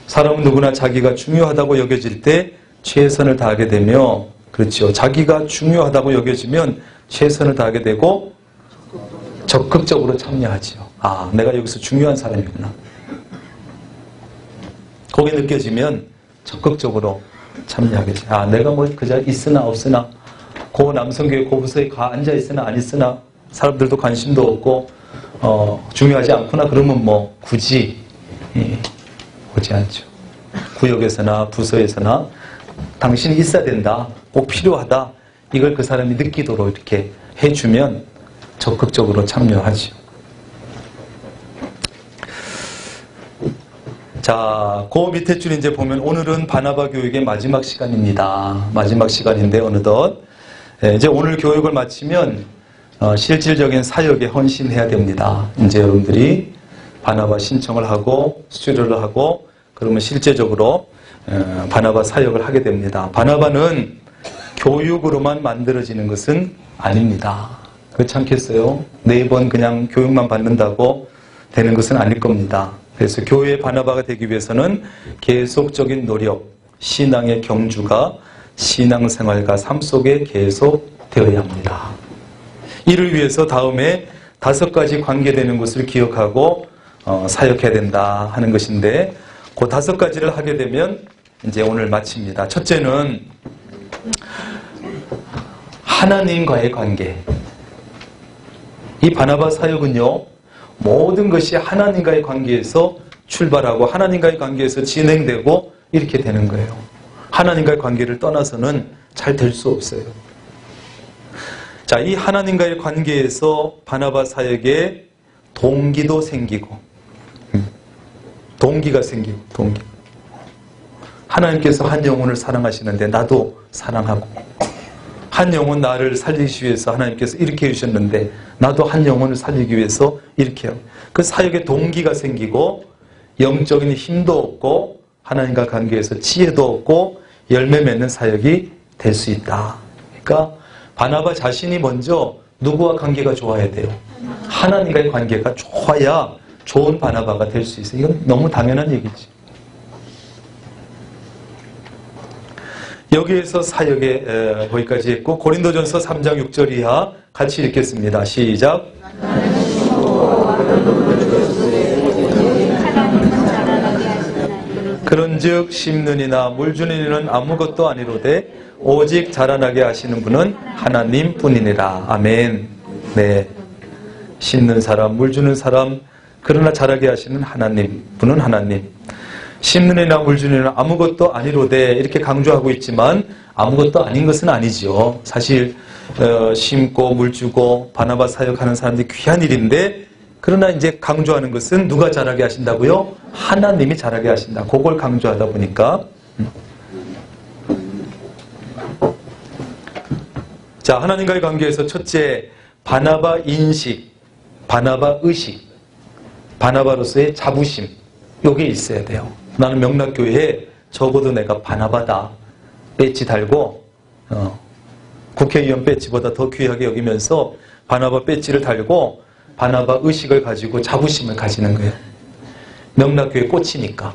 A: 사람은 누구나 자기가 중요하다고 여겨질 때 최선을 다하게 되며, 그렇죠. 자기가 중요하다고 여겨지면 최선을 다하게 되고 적극적으로 참여하지요. 아, 내가 여기서 중요한 사람이구나. 그게 느껴지면 적극적으로 참여하게 돼요. 아, 내가 뭐 그저 있으나 없으나, 고 남성교회 고부서에 앉아 있으나 안 있으나 사람들도 관심도 없고 중요하지 않구나 그러면 뭐 굳이 오지 않죠. 구역에서나 부서에서나 당신이 있어야 된다, 꼭 필요하다, 이걸 그 사람이 느끼도록 이렇게 해주면 적극적으로 참여하죠. 자, 그 밑에 줄 이제 보면 오늘은 바나바 교육의 마지막 시간입니다. 마지막 시간인데 어느덧 이제 오늘 교육을 마치면 실질적인 사역에 헌신해야 됩니다. 이제 여러분들이 바나바 신청을 하고 수료를 하고 그러면 실제적으로 바나바 사역을 하게 됩니다. 바나바는 교육으로만 만들어지는 것은 아닙니다. 그렇지 않겠어요? 4번 그냥 교육만 받는다고 되는 것은 아닐 겁니다. 그래서 교회의 바나바가 되기 위해서는 계속적인 노력, 신앙의 경주가 신앙생활과 삶 속에 계속 되어야 합니다. 이를 위해서 다음에 5가지 관계되는 것을 기억하고 사역해야 된다 하는 것인데 그 5가지를 하게 되면 이제 오늘 마칩니다. 첫째는 하나님과의 관계. 이 바나바 사역은요, 모든 것이 하나님과의 관계에서 출발하고 하나님과의 관계에서 진행되고 이렇게 되는 거예요. 하나님과의 관계를 떠나서는 잘 될 수 없어요. 자, 이 하나님과의 관계에서 바나바 사역에 동기도 생기고, 동기가 생기고, 동기. 하나님께서 한 영혼을 사랑하시는데 나도 사랑하고, 한 영혼 나를 살리기 위해서 하나님께서 이렇게 해주셨는데 나도 한 영혼을 살리기 위해서 이렇게 해요. 그 사역에 동기가 생기고 영적인 힘도 얻고 하나님과 관계에서 지혜도 얻고 열매 맺는 사역이 될 수 있다. 그러니까 바나바 자신이 먼저 누구와 관계가 좋아야 돼요? 하나님과의 관계가 좋아야 좋은 바나바가 될 수 있어요. 이건 너무 당연한 얘기지. 여기에서 사역에 거기까지 했고 고린도전서 3장 6절 이하 같이 읽겠습니다. 시작. 그런즉 심는 이나 물 주는 이는 아무것도 아니로되 오직 자라나게 하시는 분은 하나님뿐이니라. 아멘. 네. 심는 사람, 물 주는 사람, 그러나 자라게 하시는 하나님, 분은 하나님. 심는 이나 물 주는 이는 아무것도 아니로되 이렇게 강조하고 있지만 아무것도 아닌 것은 아니지요. 사실 심고 물 주고 바나바 사역하는 사람들이 귀한 일인데 그러나 이제 강조하는 것은 누가 자라게 하신다고요? 하나님이 자라게 하신다. 그걸 강조하다 보니까 자, 하나님과의 관계에서 첫째 바나바 인식, 바나바 의식, 바나바로서의 자부심 요게 있어야 돼요. 나는 명락교회에 적어도 내가 바나바다 배지 달고 국회의원 배지보다 더 귀하게 여기면서 바나바 배지를 달고 바나바 의식을 가지고 자부심을 가지는 거예요. 명락교회 꽃이니까.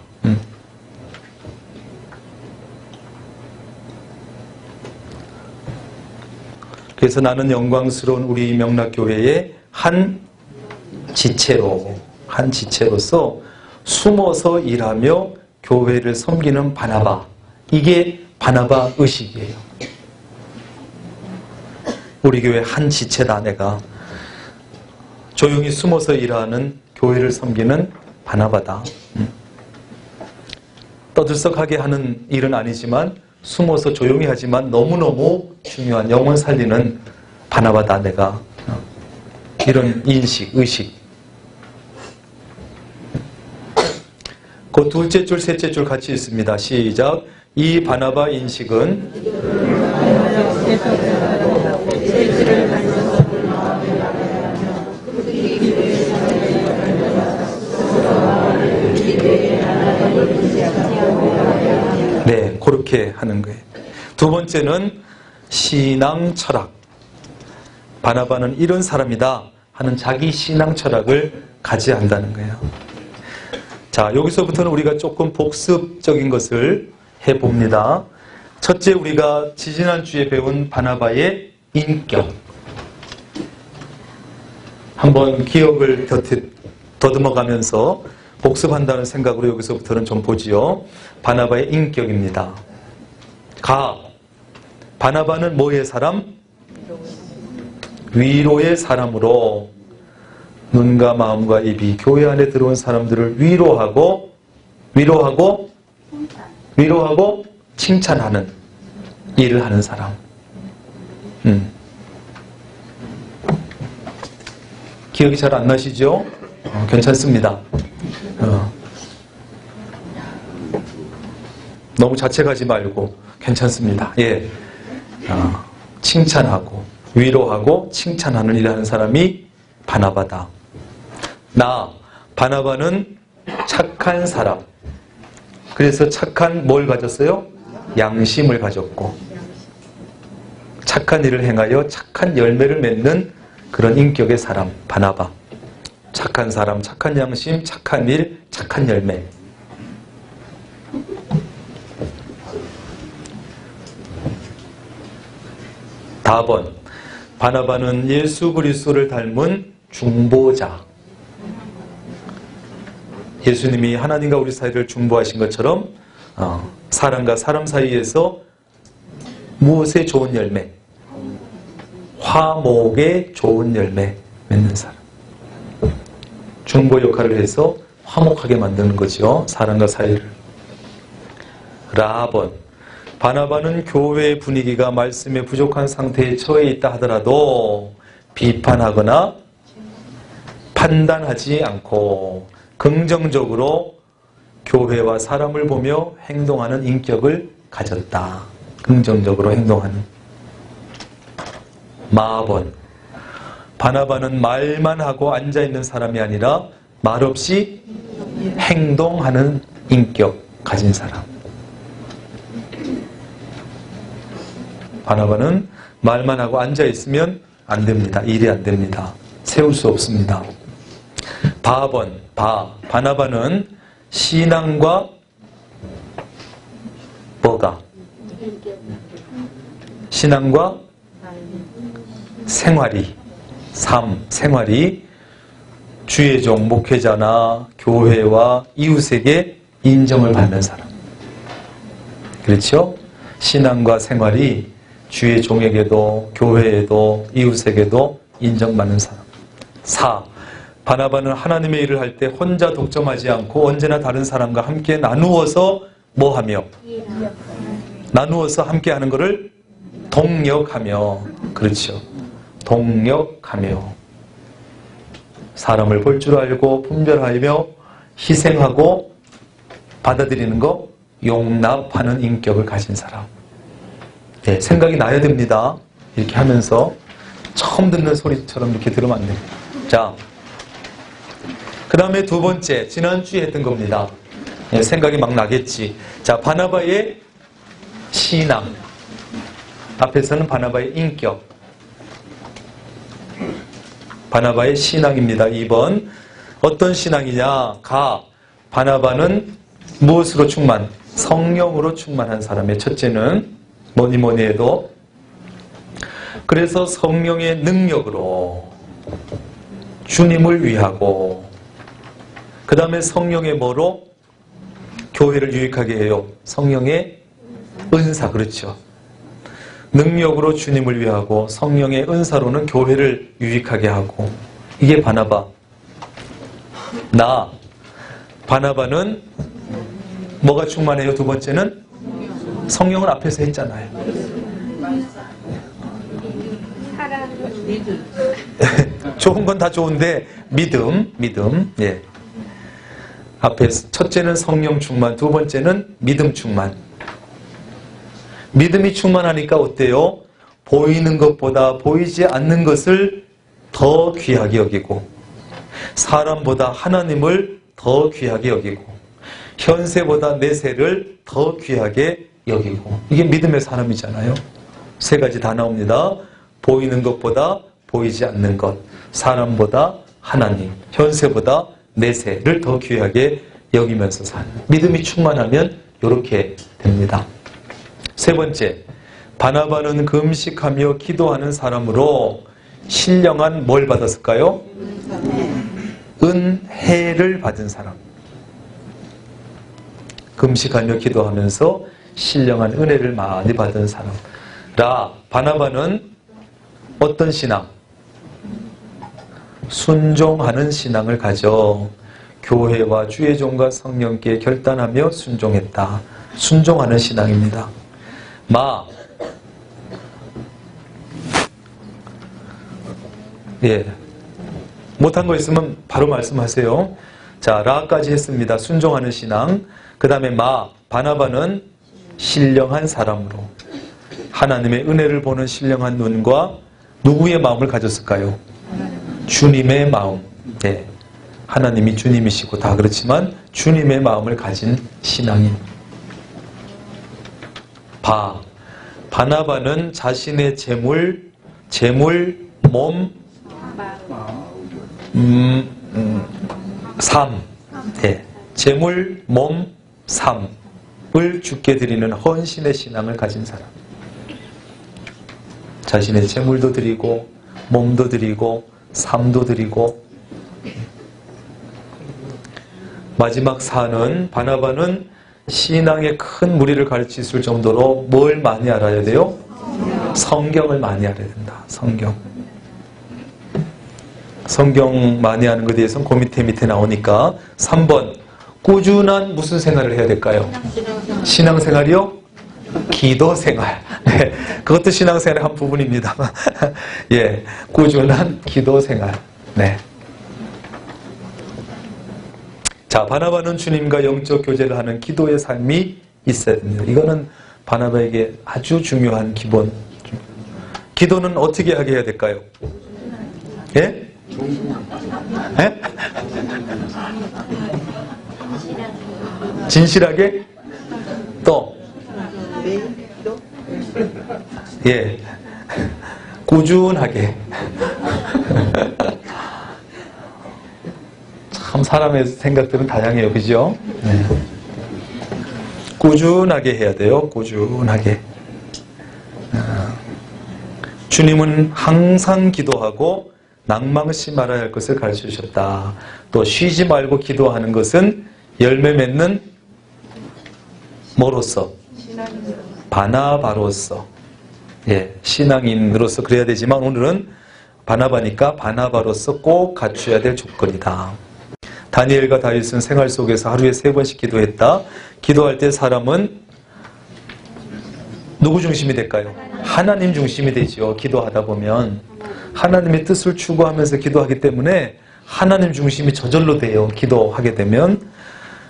A: 그래서 나는 영광스러운 우리 명락교회의 한 지체로서 숨어서 일하며 교회를 섬기는 바나바. 이게 바나바 의식이에요. 우리 교회 한 지체다 내가. 조용히 숨어서 일하는 교회를 섬기는 바나바다. 떠들썩하게 하는 일은 아니지만 숨어서 조용히 하지만 너무너무 중요한 영혼 살리는 바나바다 내가. 이런 인식, 의식. 그 둘째 줄, 셋째 줄 같이 있습니다. 시작. 이 바나바 인식은 네, 그렇게 하는 거예요. 두 번째는 신앙 철학. 바나바는 이런 사람이다 하는 자기 신앙 철학을 가져야 한다는 거예요. 자, 여기서부터는 우리가 조금 복습적인 것을 해봅니다. 첫째, 우리가 지지난주에 배운 바나바의 인격. 한번 기억을 더듬어가면서 복습한다는 생각으로 여기서부터는 좀 보지요. 바나바의 인격입니다. 바나바는 뭐의 사람? 위로의 사람으로 눈과 마음과 입이 교회 안에 들어온 사람들을 위로하고 칭찬하는 일을 하는 사람. 기억이 잘 안 나시죠? 괜찮습니다. 너무 자책하지 말고 괜찮습니다. 예, 칭찬하고 위로하고 칭찬하는 일을 하는 사람이 바나바다. 나, 바나바는 착한 사람. 그래서 착한 뭘 가졌어요? 양심을 가졌고 착한 일을 행하여 착한 열매를 맺는 그런 인격의 사람, 바나바. 착한 사람, 착한 양심, 착한 일, 착한 열매. 다번, 바나바는 예수 그리스도를 닮은 중보자. 예수님이 하나님과 우리 사이를 중보하신 것처럼 사람과 사람 사이에서 무엇의 좋은 열매? 화목의 좋은 열매 맺는 사람. 중보 역할을 해서 화목하게 만드는 거죠. 사람과 사이를. 라번, 바나바는 교회의 분위기가 말씀에 부족한 상태에 처해 있다 하더라도 비판하거나 판단하지 않고 긍정적으로 교회와 사람을 보며 행동하는 인격을 가졌다. 긍정적으로 행동하는. 마번, 바나바는 말만 하고 앉아있는 사람이 아니라 말없이 행동하는 인격 가진 사람. 바나바는 말만 하고 앉아있으면 안 됩니다. 일이 안 됩니다. 세울 수 없습니다. 바번, 바나바는 신앙과 뭐가? 신앙과 생활이, 생활이 주의 종, 목회자나 교회와 이웃에게 인정을 받는 사람. 그렇죠? 신앙과 생활이 주의 종에게도 교회에도 이웃에게도 인정받는 사람. 바나바는 하나님의 일을 할 때 혼자 독점하지 않고 언제나 다른 사람과 함께 나누어서 뭐하며? 나누어서 함께 하는 것을 동력하며. 그렇죠. 동력하며. 사람을 볼 줄 알고 분별하며 희생하고 받아들이는 거 용납하는 인격을 가진 사람. 네, 생각이 나야 됩니다. 이렇게 하면서 처음 듣는 소리처럼 이렇게 들으면 안 돼요. 자, 그 다음에 두 번째, 지난주에 했던 겁니다. 네, 생각이 막 나겠지. 자, 바나바의 신앙. 앞에서는 바나바의 인격. 바나바의 신앙입니다. 2번. 어떤 신앙이냐? 바나바는 무엇으로 충만? 성령으로 충만한 사람의 첫째는 뭐니 해도 그래서 성령의 능력으로 주님을 위하고 그 다음에 성령의 뭐로? 교회를 유익하게 해요. 성령의 은사. 그렇죠. 능력으로 주님을 위하고 성령의 은사로는 교회를 유익하게 하고. 이게 바나바. 바나바는 뭐가 충만해요? 두 번째는 성령을 앞에서 했잖아요. 좋은 건 다 좋은데 믿음. 예. 앞에 첫째는 성령 충만, 두 번째는 믿음 충만. 믿음이 충만하니까 어때요? 보이는 것보다 보이지 않는 것을 더 귀하게 여기고 사람보다 하나님을 더 귀하게 여기고 현세보다 내세를 더 귀하게 여기고. 이게 믿음의 사람이잖아요. 세 가지 다 나옵니다. 보이는 것보다 보이지 않는 것, 사람보다 하나님, 현세보다 내세를 더 귀하게 여기면서 사는. 믿음이 충만하면 이렇게 됩니다. 세 번째, 바나바는 금식하며 기도하는 사람으로 신령한 뭘 받았을까요? 은혜를 받은 사람. 금식하며 기도하면서 신령한 은혜를 많이 받은 사람. 바나바는 어떤 신앙? 순종하는 신앙을 가져 교회와 주의 종과 성령께 결단하며 순종했다. 순종하는 신앙입니다. 예. 못한 거 있으면 바로 말씀하세요. 자, 라까지 했습니다. 순종하는 신앙. 그 다음에 바나바는 신령한 사람으로 하나님의 은혜를 보는 신령한 눈과 누구의 마음을 가졌을까요? 주님의 마음. 네. 하나님이 주님이시고 다 그렇지만 주님의 마음을 가진 신앙인. 바나바는 자신의 재물, 몸, 삶. 네. 재물, 몸, 삶을 주께 드리는 헌신의 신앙을 가진 사람. 자신의 재물도 드리고 몸도 드리고 삶도 드리고. 마지막 4는 바나바는 신앙의 큰 무리를 가르칠 정도로 뭘 많이 알아야 돼요? 성경을 많이 알아야 된다. 성경 많이 아는 것에 대해서는 그 밑에 나오니까 3번 꾸준한 무슨 생활을 해야 될까요? 신앙생활이요? 기도생활. 네, 그것도 신앙생활의 한 부분입니다만 예, 꾸준한 기도생활. 네. 자, 바나바는 주님과 영적 교제를 하는 기도의 삶이 있어야 됩니다. 이거는 바나바에게 아주 중요한 기본. 기도는 어떻게 하게 해야 될까요? 예? 예? 진실하게? 또? 예. 꾸준하게. 참 사람의 생각들은 다양해요. 그죠? 네. 꾸준하게 해야 돼요. 꾸준하게. 주님은 항상 기도하고 낭망치 말아야 할 것을 가르쳐 주셨다. 또 쉬지 말고 기도하는 것은 열매 맺는 뭐로서? 바나바로서. 예, 신앙인으로서 그래야 되지만 오늘은 바나바니까 바나바로서 꼭 갖춰야 될 조건이다. 다니엘과 다윗은 생활 속에서 하루에 3번씩 기도했다. 기도할 때 사람은 누구 중심이 될까요? 하나님 중심이 되죠. 기도하다 보면 하나님의 뜻을 추구하면서 기도하기 때문에 하나님 중심이 저절로 돼요. 기도하게 되면.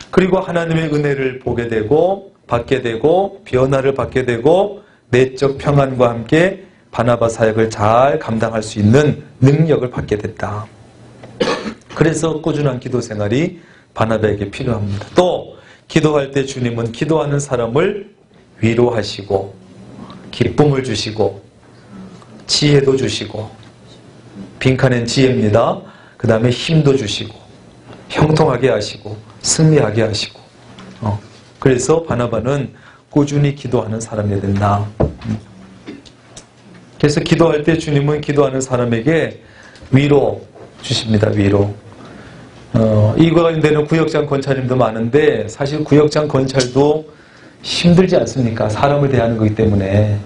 A: 그리고 하나님의 은혜를 보게 되고 받게 되고 변화를 받게 되고 내적 평안과 함께 바나바 사역을 잘 감당할 수 있는 능력을 받게 됐다. 그래서 꾸준한 기도 생활이 바나바에게 필요합니다. 또 기도할 때 주님은 기도하는 사람을 위로하시고 기쁨을 주시고 지혜도 주시고 빈칸엔 지혜입니다. 그 다음에 힘도 주시고 형통하게 하시고 승리하게 하시고 그래서 바나바는 꾸준히 기도하는 사람이 된다. 그래서 기도할 때 주님은 기도하는 사람에게 위로 주십니다. 위로. 이 가운데는 구역장 권찰님도 많은데 사실 구역장 권찰도 힘들지 않습니까? 사람을 대하는 거기 때문에.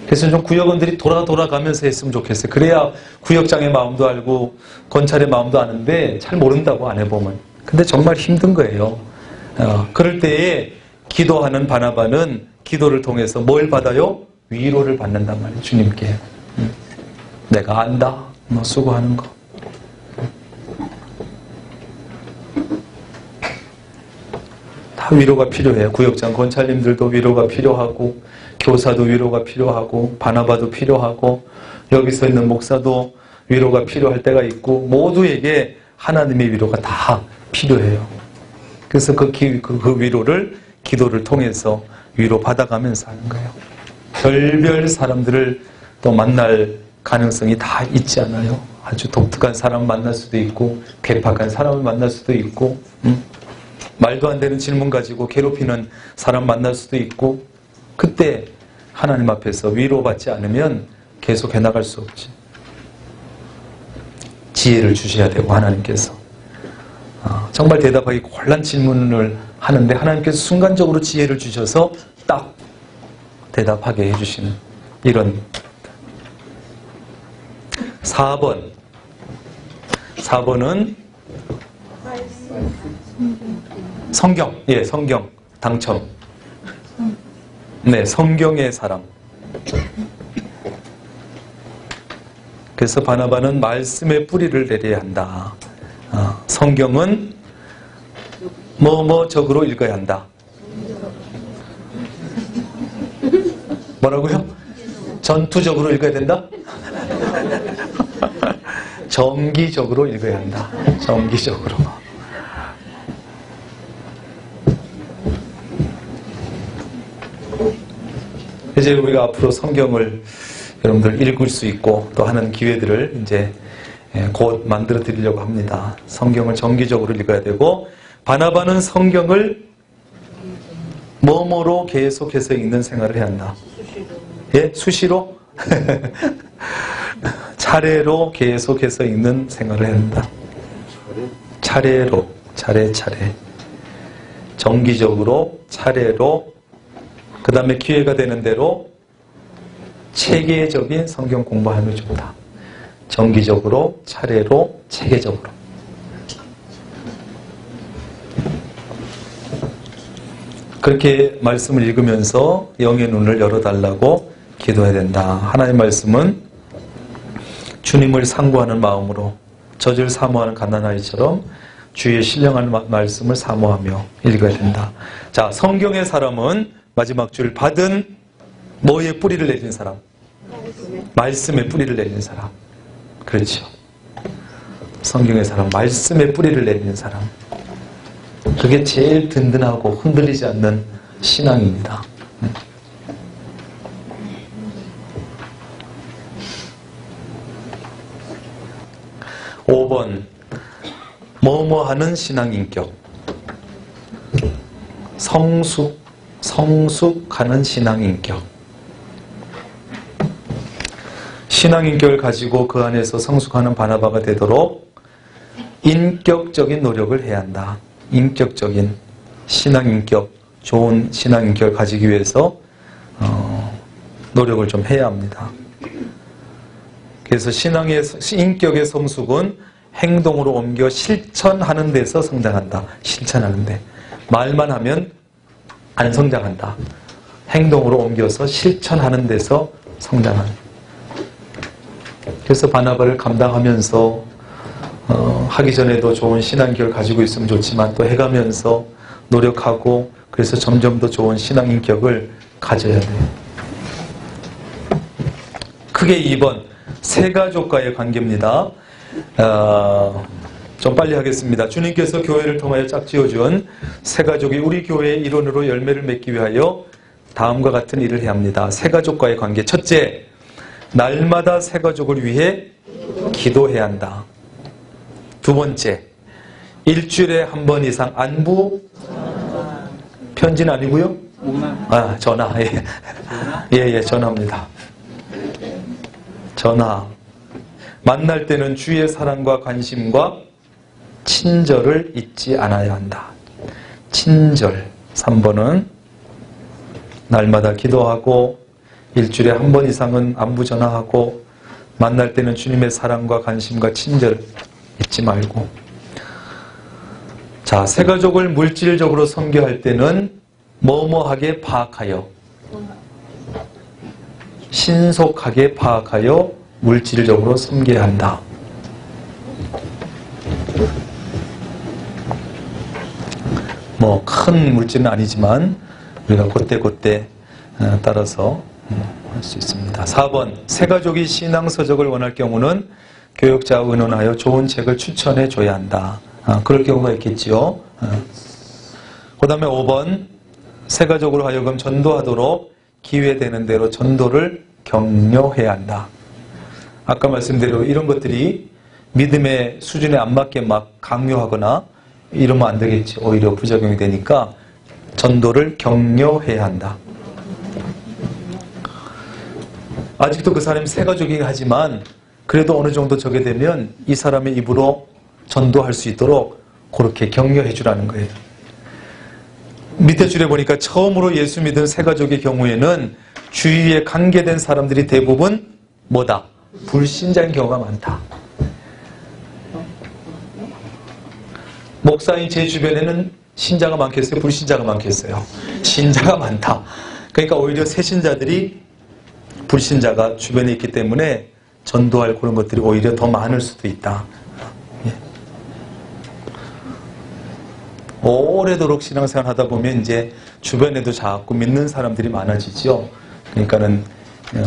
A: 그래서 좀 구역원들이 돌아가면서 했으면 좋겠어요. 그래야 구역장의 마음도 알고 권찰의 마음도 아는데 잘 모른다고 안 해보면. 근데 정말 힘든 거예요. 그럴 때에 기도하는 바나바는 기도를 통해서 뭘 받아요? 위로를 받는단 말이에요. 주님께. 내가 안다. 너 수고하는 거. 다 위로가 필요해요. 구역장 권찰님들도 위로가 필요하고 교사도 위로가 필요하고 바나바도 필요하고 여기 서 있는 목사도 위로가 필요할 때가 있고 모두에게 하나님의 위로가 다 필요해요. 그래서 그 위로를 기도를 통해서 위로 받아가면서 하는 거예요. 별별 사람들을 또 만날 가능성이 다 있지 않아요? 아주 독특한 사람 만날 수도 있고 괴팍한 사람을 만날 수도 있고 말도 안 되는 질문 가지고 괴롭히는 사람 만날 수도 있고 그때 하나님 앞에서 위로받지 않으면 계속 해나갈 수 없지. 지혜를 주셔야 되고 하나님께서 정말 대답하기 곤란 질문을 하는데 하나님께서 순간적으로 지혜를 주셔서 딱 대답하게 해주시는 이런 4번은 성경. 예, 성경 당첨. 네, 성경의 사람. 그래서 바나바는 말씀의 뿌리를 내려야 한다. 성경은 뭐뭐적으로 읽어야 한다. 뭐라고요? 전투적으로 읽어야 된다? 정기적으로 읽어야 한다. 정기적으로. 이제 우리가 앞으로 성경을 여러분들 읽을 수 있고 또 하는 기회들을 이제 곧 만들어 드리려고 합니다. 성경을 정기적으로 읽어야 되고, 바나바는 성경을 뭐뭐로 계속해서 읽는 생활을 해야 한다. 예? 수시로? 차례로 계속해서 읽는 생활을 해야 한다. 차례로, 차례. 정기적으로, 차례로, 그 다음에 기회가 되는 대로 체계적인 성경 공부하면 좋다. 정기적으로, 차례로, 체계적으로. 그렇게 말씀을 읽으면서 영의 눈을 열어달라고 기도해야 된다. 하나님의 말씀은 주님을 상고하는 마음으로 젖을 사모하는 갓난아이처럼 주의 신령한 말씀을 사모하며 읽어야 된다. 자, 성경의 사람은 마지막 줄, 받은 뭐에 뿌리를 내린 사람? 말씀에 뿌리를 내린 사람. 그렇죠. 성경의 사람, 말씀에 뿌리를 내리는 사람. 그게 제일 든든하고 흔들리지 않는 신앙입니다. 5번, 뭐뭐하는 신앙인격. 성숙하는 신앙인격. 신앙인격을 가지고 그 안에서 성숙하는 바나바가 되도록 인격적인 노력을 해야 한다. 인격적인 신앙인격, 좋은 신앙인격을 가지기 위해서 노력을 좀 해야 합니다. 그래서 인격의 성숙은 행동으로 옮겨 실천하는 데서 성장한다. 실천하는 데. 말만 하면 안 성장한다. 행동으로 옮겨서 실천하는 데서 성장한다. 그래서 바나바를 감당하면서 하기 전에도 좋은 신앙인격을 가지고 있으면 좋지만 또 해가면서 노력하고 그래서 점점 더 좋은 신앙인격을 가져야 돼요. 크게 2번, 새가족과의 관계입니다. 좀 빨리 하겠습니다. 주님께서 교회를 통하여 짝지어준 새가족이 우리 교회의 일원으로 열매를 맺기 위하여 다음과 같은 일을 해야 합니다. 새가족과의 관계. 첫째, 날마다 새가족을 위해 기도해야 한다. 두 번째, 일주일에 한 번 이상 안부, 편지는 아니고요. 전화. 예, 전화입니다. 전화. 만날 때는 주의 사랑과 관심과 친절을 잊지 않아야 한다. 친절. 3번은 날마다 기도하고 일주일에 한 번 이상은 안부 전화하고 만날 때는 주님의 사랑과 관심과 친절 잊지 말고. 자, 새가족을 물질적으로 섬겨할 때는 뭐뭐하게 파악하여, 신속하게 파악하여 물질적으로 섬겨야 한다. 뭐 큰 물질은 아니지만 우리가 그때 따라서 할 수 있습니다. 4번, 새가족이 신앙서적을 원할 경우는 교역자와 의논하여 좋은 책을 추천해 줘야 한다. 그럴 경우가 있겠지요. 그 다음에 5번, 새가족으로 하여금 전도하도록 기회되는 대로 전도를 격려해야 한다. 아까 말씀대로 이런 것들이 믿음의 수준에 안 맞게 막 강요하거나 이러면 안 되겠지. 오히려 부작용이 되니까 전도를 격려해야 한다. 아직도 그 사람이 새가족이긴 하지만 그래도 어느 정도 저게 되면 이 사람의 입으로 전도할 수 있도록 그렇게 격려해 주라는 거예요. 밑에 줄에 보니까 처음으로 예수 믿은 새가족의 경우에는 주위에 관계된 사람들이 대부분 뭐다? 불신자인 경우가 많다. 목사인 제 주변에는 신자가 많겠어요? 불신자가 많겠어요? 신자가 많다. 그러니까 오히려 새신자들이 불신자가 주변에 있기 때문에 전도할 그런 것들이 오히려 더 많을 수도 있다. 예. 오래도록 신앙생활 하다 보면 이제 주변에도 자꾸 믿는 사람들이 많아지죠. 그러니까는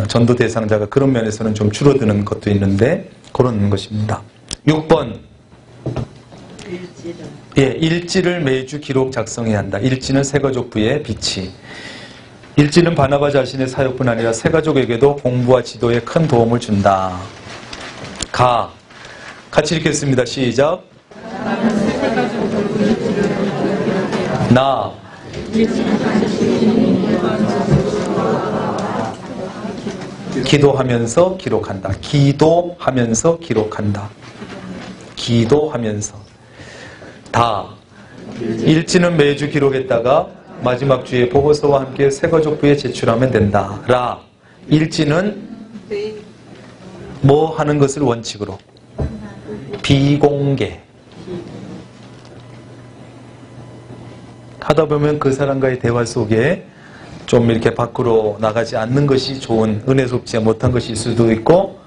A: 전도 대상자가 그런 면에서는 좀 줄어드는 것도 있는데 그런 것입니다. 6번. 예, 일지를 매주 기록 작성해야 한다. 일지는 새가족부의 빛이. 일지는 바나바 자신의 사역뿐 아니라 새가족에게도 공부와 지도에 큰 도움을 준다. 같이 읽겠습니다. 시작. 나 기도하면서 기록한다. 기도하면서 기록한다. 기도하면서. 일지는 매주 기록했다가 마지막 주에 보고서와 함께 새가족부에 제출하면 된다. 일지는 뭐 하는 것을 원칙으로? 비공개. 하다 보면 그 사람과의 대화 속에 좀 이렇게 밖으로 나가지 않는 것이 좋은, 은혜롭지 못한 것일 수도 있고,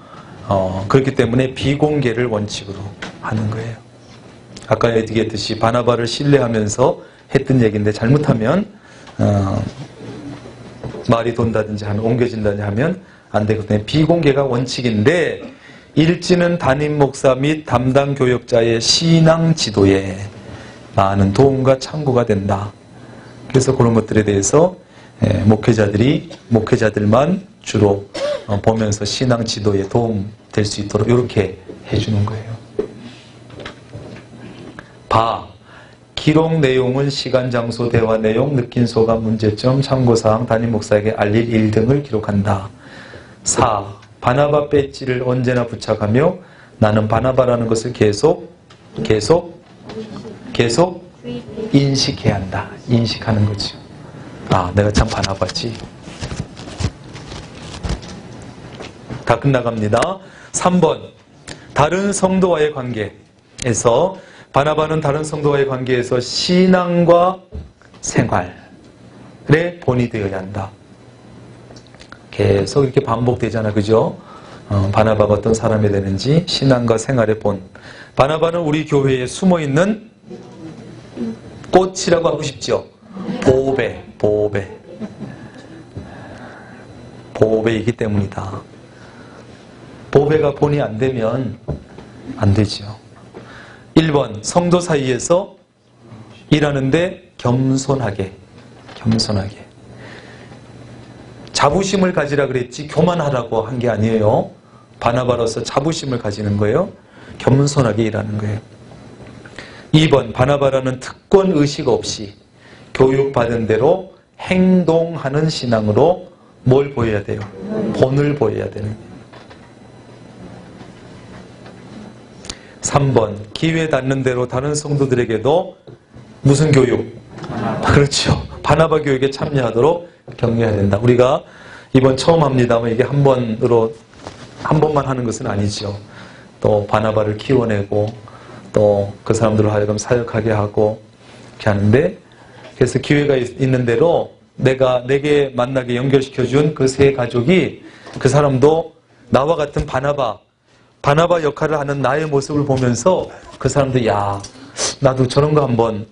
A: 그렇기 때문에 비공개를 원칙으로 하는 거예요. 아까 얘기했듯이 바나바를 신뢰하면서 했던 얘기인데 잘못하면 말이 돈다든지 옮겨진다든지 하면 안 되거든요. 비공개가 원칙인데 일지는 담임 목사 및 담당 교역자의 신앙 지도에 많은 도움과 참고가 된다. 그래서 그런 것들에 대해서 목회자들만 주로 보면서 신앙 지도에 도움 될 수 있도록 이렇게 해주는 거예요. 기록 내용은 시간, 장소, 대화 내용, 느낀 소감, 문제점, 참고사항, 담임 목사에게 알릴 일 등을 기록한다. 바나바 배지를 언제나 부착하며 나는 바나바라는 것을 계속 인식해야 한다. 인식하는 거죠. 내가 참 바나바지. 다 끝나갑니다. 3번. 다른 성도와의 관계에서 바나바는 다른 성도와의 관계에서 신앙과 생활에 본이 되어야 한다. 계속 이렇게 반복되잖아. 그죠? 바나바가 어떤 사람이 되는지 신앙과 생활의 본. 바나바는 우리 교회에 숨어있는 꽃이라고 하고 싶죠? 보배이기 때문이다. 보배가 본이 안 되면 안 되죠. 1번. 성도 사이에서 일하는데 겸손하게. 자부심을 가지라 그랬지 교만하라고 한 게 아니에요. 바나바로서 자부심을 가지는 거예요. 겸손하게 일하는 거예요. 2번. 바나바라는 특권 의식 없이 교육받은 대로 행동하는 신앙으로 뭘 보여야 돼요? 본을 보여야 되는 거예요. 3번. 기회 닿는 대로 다른 성도들에게도 무슨 교육? 그렇죠. 바나바 교육에 참여하도록 격려해야 된다. 우리가 이번 처음 합니다만 이게 한 번만 하는 것은 아니죠. 또 바나바를 키워내고 또 그 사람들을 하여금 사역하게 하고 이렇게 하는데, 그래서 기회가 있는 대로 내게 만나게 연결시켜준 그 세 가족이 그 사람도 나와 같은 바나바 역할을 하는 나의 모습을 보면서 그 사람들 나도 저런 거 한번,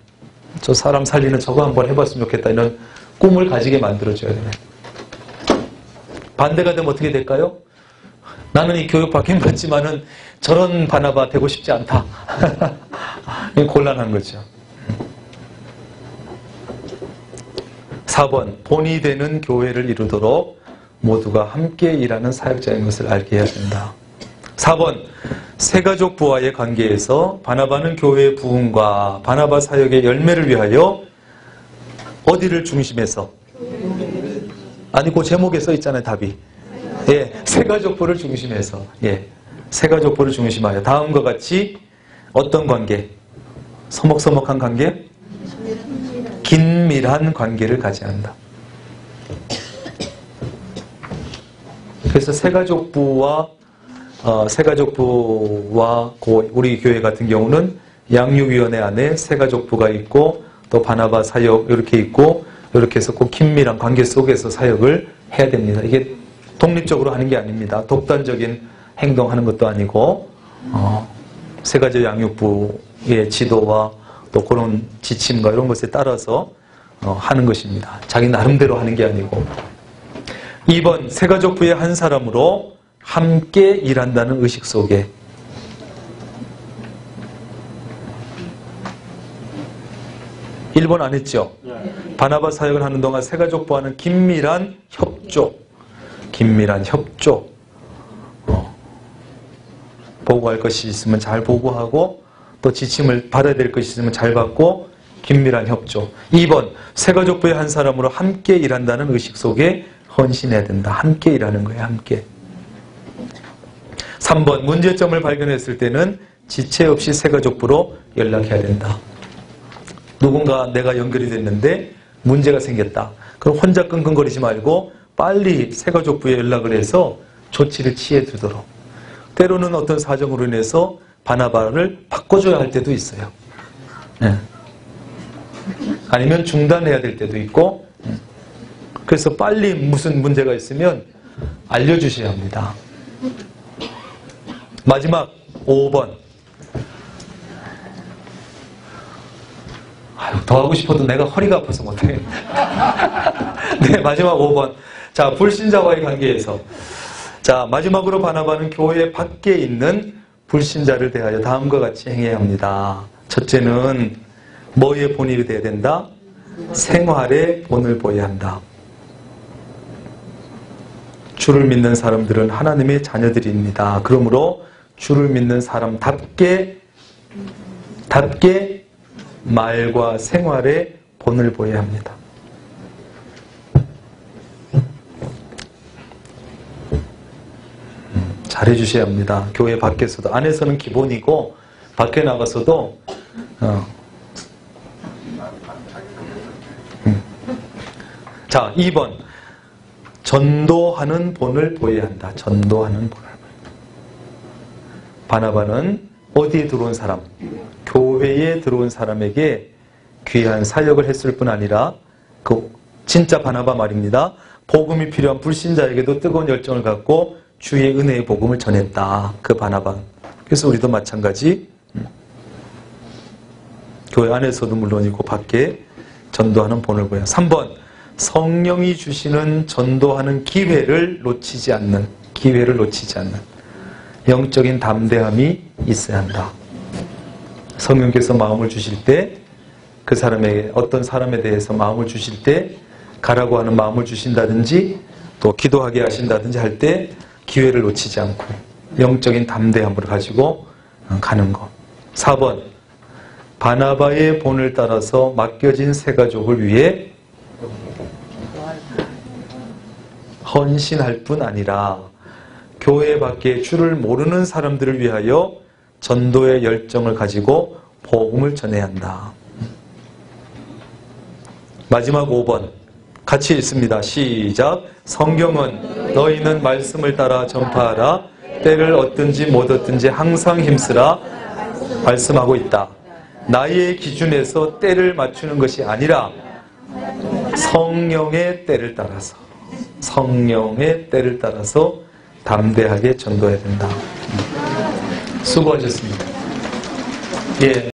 A: 저 사람 살리는 저거 한번 해봤으면 좋겠다, 이런 꿈을 가지게 만들어줘야 돼요. 반대가 되면 어떻게 될까요? 나는 이 교육 받긴 받지만은 저런 바나바 되고 싶지 않다. 곤란한 거죠. 4번. 본이 되는 교회를 이루도록 모두가 함께 일하는 사역자인 것을 알게 해야 된다. 4번. 새가족부와의 관계에서 바나바는 교회의 부흥과 바나바 사역의 열매를 위하여 어디를 중심해서? 아니, 그 제목에 써 있잖아요, 답이. 새가족부를 중심해서. 새가족부를 중심하여 다음과 같이 어떤 관계? 서먹서먹한 관계? 긴밀한 관계를 가져야 한다. 그래서 새가족부와 우리 교회 같은 경우는 양육위원회 안에 새가족부가 있고 또 바나바 사역 이렇게 있고, 이렇게 해서 꼭 긴밀한 관계 속에서 사역을 해야 됩니다. 이게 독립적으로 하는 게 아닙니다. 독단적인 행동하는 것도 아니고 새가족 양육부의 지도와 또 그런 지침과 이런 것에 따라서 하는 것입니다. 자기 나름대로 하는 게 아니고. 2번 새가족부의 한 사람으로 함께 일한다는 의식 속에 1번 안 했죠? 바나바 사역을 하는 동안 새가족부와는 긴밀한 협조 보고할 것이 있으면 잘 보고하고 또 지침을 받아야 될 것이 있으면 잘 받고 긴밀한 협조. 2번 새가족부의 한 사람으로 함께 일한다는 의식 속에 헌신해야 된다. 함께 일하는 거예요. 함께. 3번 문제점을 발견했을 때는 지체 없이 새가족부로 연락해야 된다. 누군가 내가 연결이 됐는데 문제가 생겼다. 그럼 혼자 끙끙거리지 말고 빨리 새가족부에 연락을 해서 조치를 취해 주도록. 때로는 어떤 사정으로 인해서 바나바를 바꿔줘야 할 때도 있어요. 네. 아니면 중단해야 될 때도 있고, 그래서 빨리 무슨 문제가 있으면 알려주셔야 합니다. 마지막 5번. 더 하고 싶어도 내가 허리가 아파서 못해. 네, 마지막 5번. 자, 불신자와의 관계에서. 자, 마지막으로 바나바는 교회 밖에 있는 불신자를 대하여 다음과 같이 행해야 합니다. 첫째는 뭐에 본이 돼야 된다? 생활에 본을 보여야 한다. 주를 믿는 사람들은 하나님의 자녀들입니다. 그러므로 주를 믿는 사람답게 말과 생활에 본을 보여야 합니다. 잘해주셔야 합니다. 교회 밖에서도. 안에서는 기본이고 밖에 나가서도 자, 2번 전도하는 본을 보여야 한다. 전도하는 본을 보여야 한다. 바나바는 어디에 들어온 사람? 교회에 들어온 사람에게 귀한 사역을 했을 뿐 아니라 그 진짜 바나바 말입니다. 복음이 필요한 불신자에게도 뜨거운 열정을 갖고 주의 은혜의 복음을 전했다. 그 바나바. 그래서 우리도 마찬가지 교회 안에서도 물론이고 밖에 전도하는 본을 보여요. 3번 성령이 주시는 전도하는 기회를 놓치지 않는 영적인 담대함이 있어야 한다. 성령께서 마음을 주실 때 그 사람에게 어떤 사람에 대해서 마음을 주실 때 가라고 하는 마음을 주신다든지 또 기도하게 하신다든지 할 때 기회를 놓치지 않고 영적인 담대함을 가지고 가는 것. 4번 바나바의 본을 따라서 맡겨진 새가족을 위해 헌신할 뿐 아니라 교회 밖에 주를 모르는 사람들을 위하여 전도의 열정을 가지고 복음을 전해야 한다. 마지막 5번 같이 읽습니다. 시작. 성경은 너희는 말씀을 따라 전파하라. 때를 얻든지 못 얻든지 항상 힘쓰라 말씀하고 있다. 나의 기준에서 때를 맞추는 것이 아니라 성령의 때를 따라서 담대하게 전도해야 된다. 수고하셨습니다. 예.